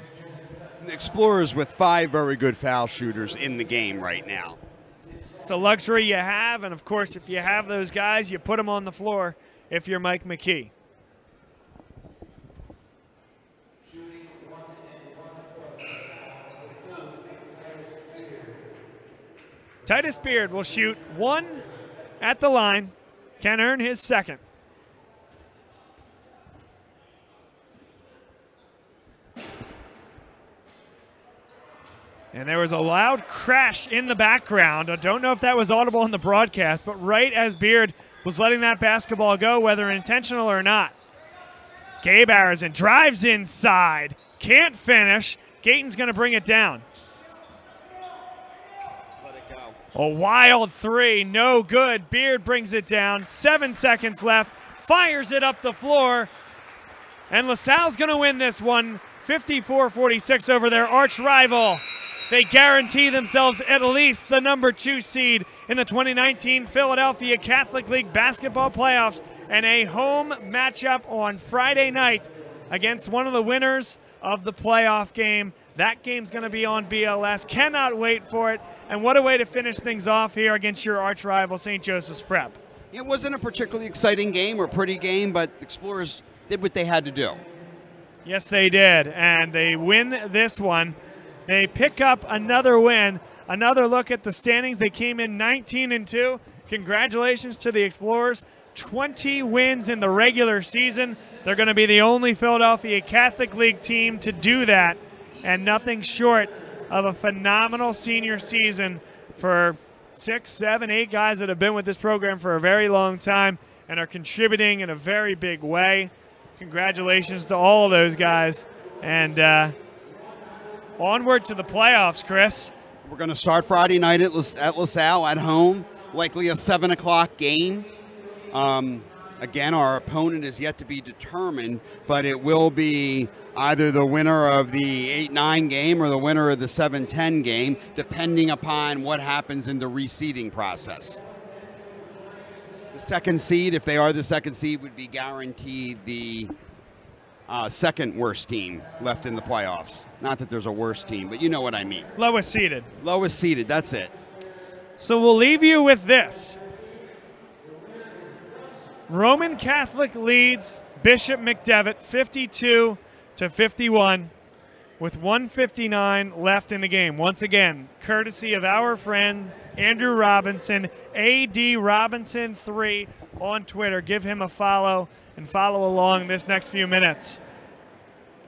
I: The Explorers with 5 very good foul shooters in the game right now.
A: It's a luxury you have, and of course, if you have those guys, you put them on the floor if you're Mike McKee. Titus Beard will shoot 1 at the line, can earn his second. And there was a loud crash in the background. I don't know if that was audible on the broadcast, but right as Beard was letting that basketball go, whether intentional or not, Gabe Arizin drives inside, can't finish. Gayton's going to bring it down.
I: Let it go.
A: A wild 3, no good. Beard brings it down. 7 seconds left, fires it up the floor, and LaSalle's going to win this one, 54-46 over their arch rival. They guarantee themselves at least the number 2 seed in the 2019 Philadelphia Catholic League basketball playoffs, and a home matchup on Friday night against one of the winners of the playoff game. That game's going to be on BLS. Cannot wait for it. And what a way to finish things off here against your arch rival, St. Joseph's Prep.
I: It wasn't a particularly exciting game or pretty game, but the Explorers did what they had to do.
A: Yes, they did, and they win this one. They pick up another win. Another look at the standings. They came in 19-2. Congratulations to the Explorers. 20 wins in the regular season. They're going to be the only Philadelphia Catholic League team to do that, and nothing short of a phenomenal senior season for 6, 7, 8 guys that have been with this program for a very long time and are contributing in a very big way. Congratulations to all of those guys. And onward to the playoffs, Chris.
I: We're going to start Friday night at LaSalle at home, likely a 7 o'clock game. Again, our opponent is yet to be determined, but it will be either the winner of the 8-9 game or the winner of the 7-10 game, depending upon what happens in the reseeding process. The second seed, if they are the second seed, would be guaranteed the second worst team left in the playoffs. Not that there's a worst team, but you know what I mean.
A: Lowest seeded.
I: Lowest seeded, that's it.
A: So we'll leave you with this. Roman Catholic leads Bishop McDevitt 52-51 with 1:59 left in the game. Once again, courtesy of our friend Andrew Robinson, AD Robinson 3 on Twitter. Give him a follow and follow along this next few minutes.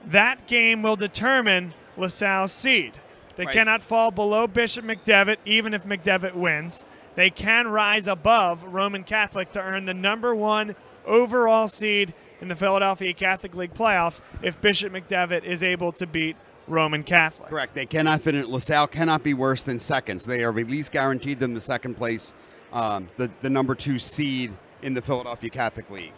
A: That game will determine LaSalle's seed. They cannot fall below Bishop McDevitt even if McDevitt wins. They can rise above Roman Catholic to earn the number 1 overall seed in the Philadelphia Catholic League playoffs if Bishop McDevitt is able to beat Roman Catholic.
I: Correct. They cannot finish. LaSalle cannot be worse than second. So they are at least guaranteed them the second place, the number 2 seed in the Philadelphia Catholic League.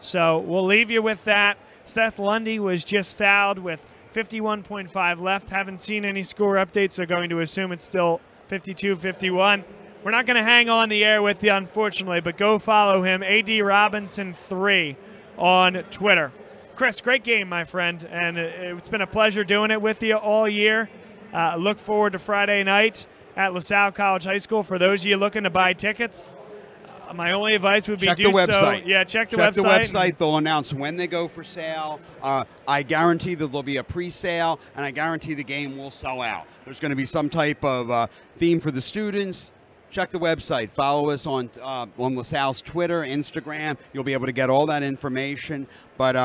A: So we'll leave you with that. Seth Lundy was just fouled with 51.5 left. Haven't seen any score updates, so going to assume it's still 52-51. We're not going to hang on the air with you, unfortunately, but go follow him, AD Robinson 3 on Twitter. Chris, great game, my friend, and it's been a pleasure doing it with you all year. Look forward to Friday night at LaSalle College High School. For those of you looking to buy tickets, my only advice would be
I: check the website.
A: Yeah, check the
I: website.
A: Check the
I: website. They'll announce when they go for sale. I guarantee that there'll be a pre-sale, and I guarantee the game will sell out. There's going to be some type of theme for the students. Check the website. Follow us on LaSalle's Twitter, Instagram. You'll be able to get all that information. But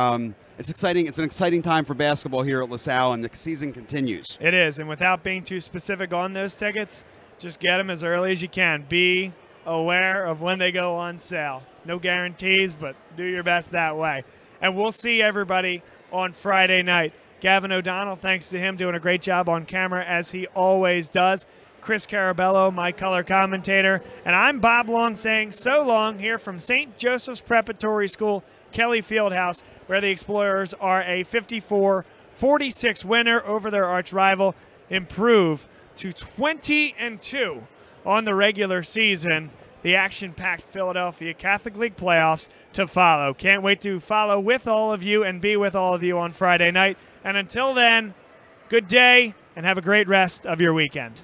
I: it's exciting. It's an exciting time for basketball here at LaSalle, and the season continues.
A: It is, and without being too specific on those tickets, just get them as early as you can. Be aware of when they go on sale. No guarantees, but do your best that way. And we'll see everybody on Friday night. Gavin O'Donnell, thanks to him, doing a great job on camera, as he always does. Chris Carabello, my color commentator, and I'm Bob Long saying so long here from St. Joseph's Preparatory School, Kelly Fieldhouse, where the Explorers are a 54-46 winner over their arch rival, improve to 20-2 on the regular season. The action-packed Philadelphia Catholic League playoffs to follow. Can't wait to follow with all of you and be with all of you on Friday night. And until then, Good day, and have a great rest of your weekend.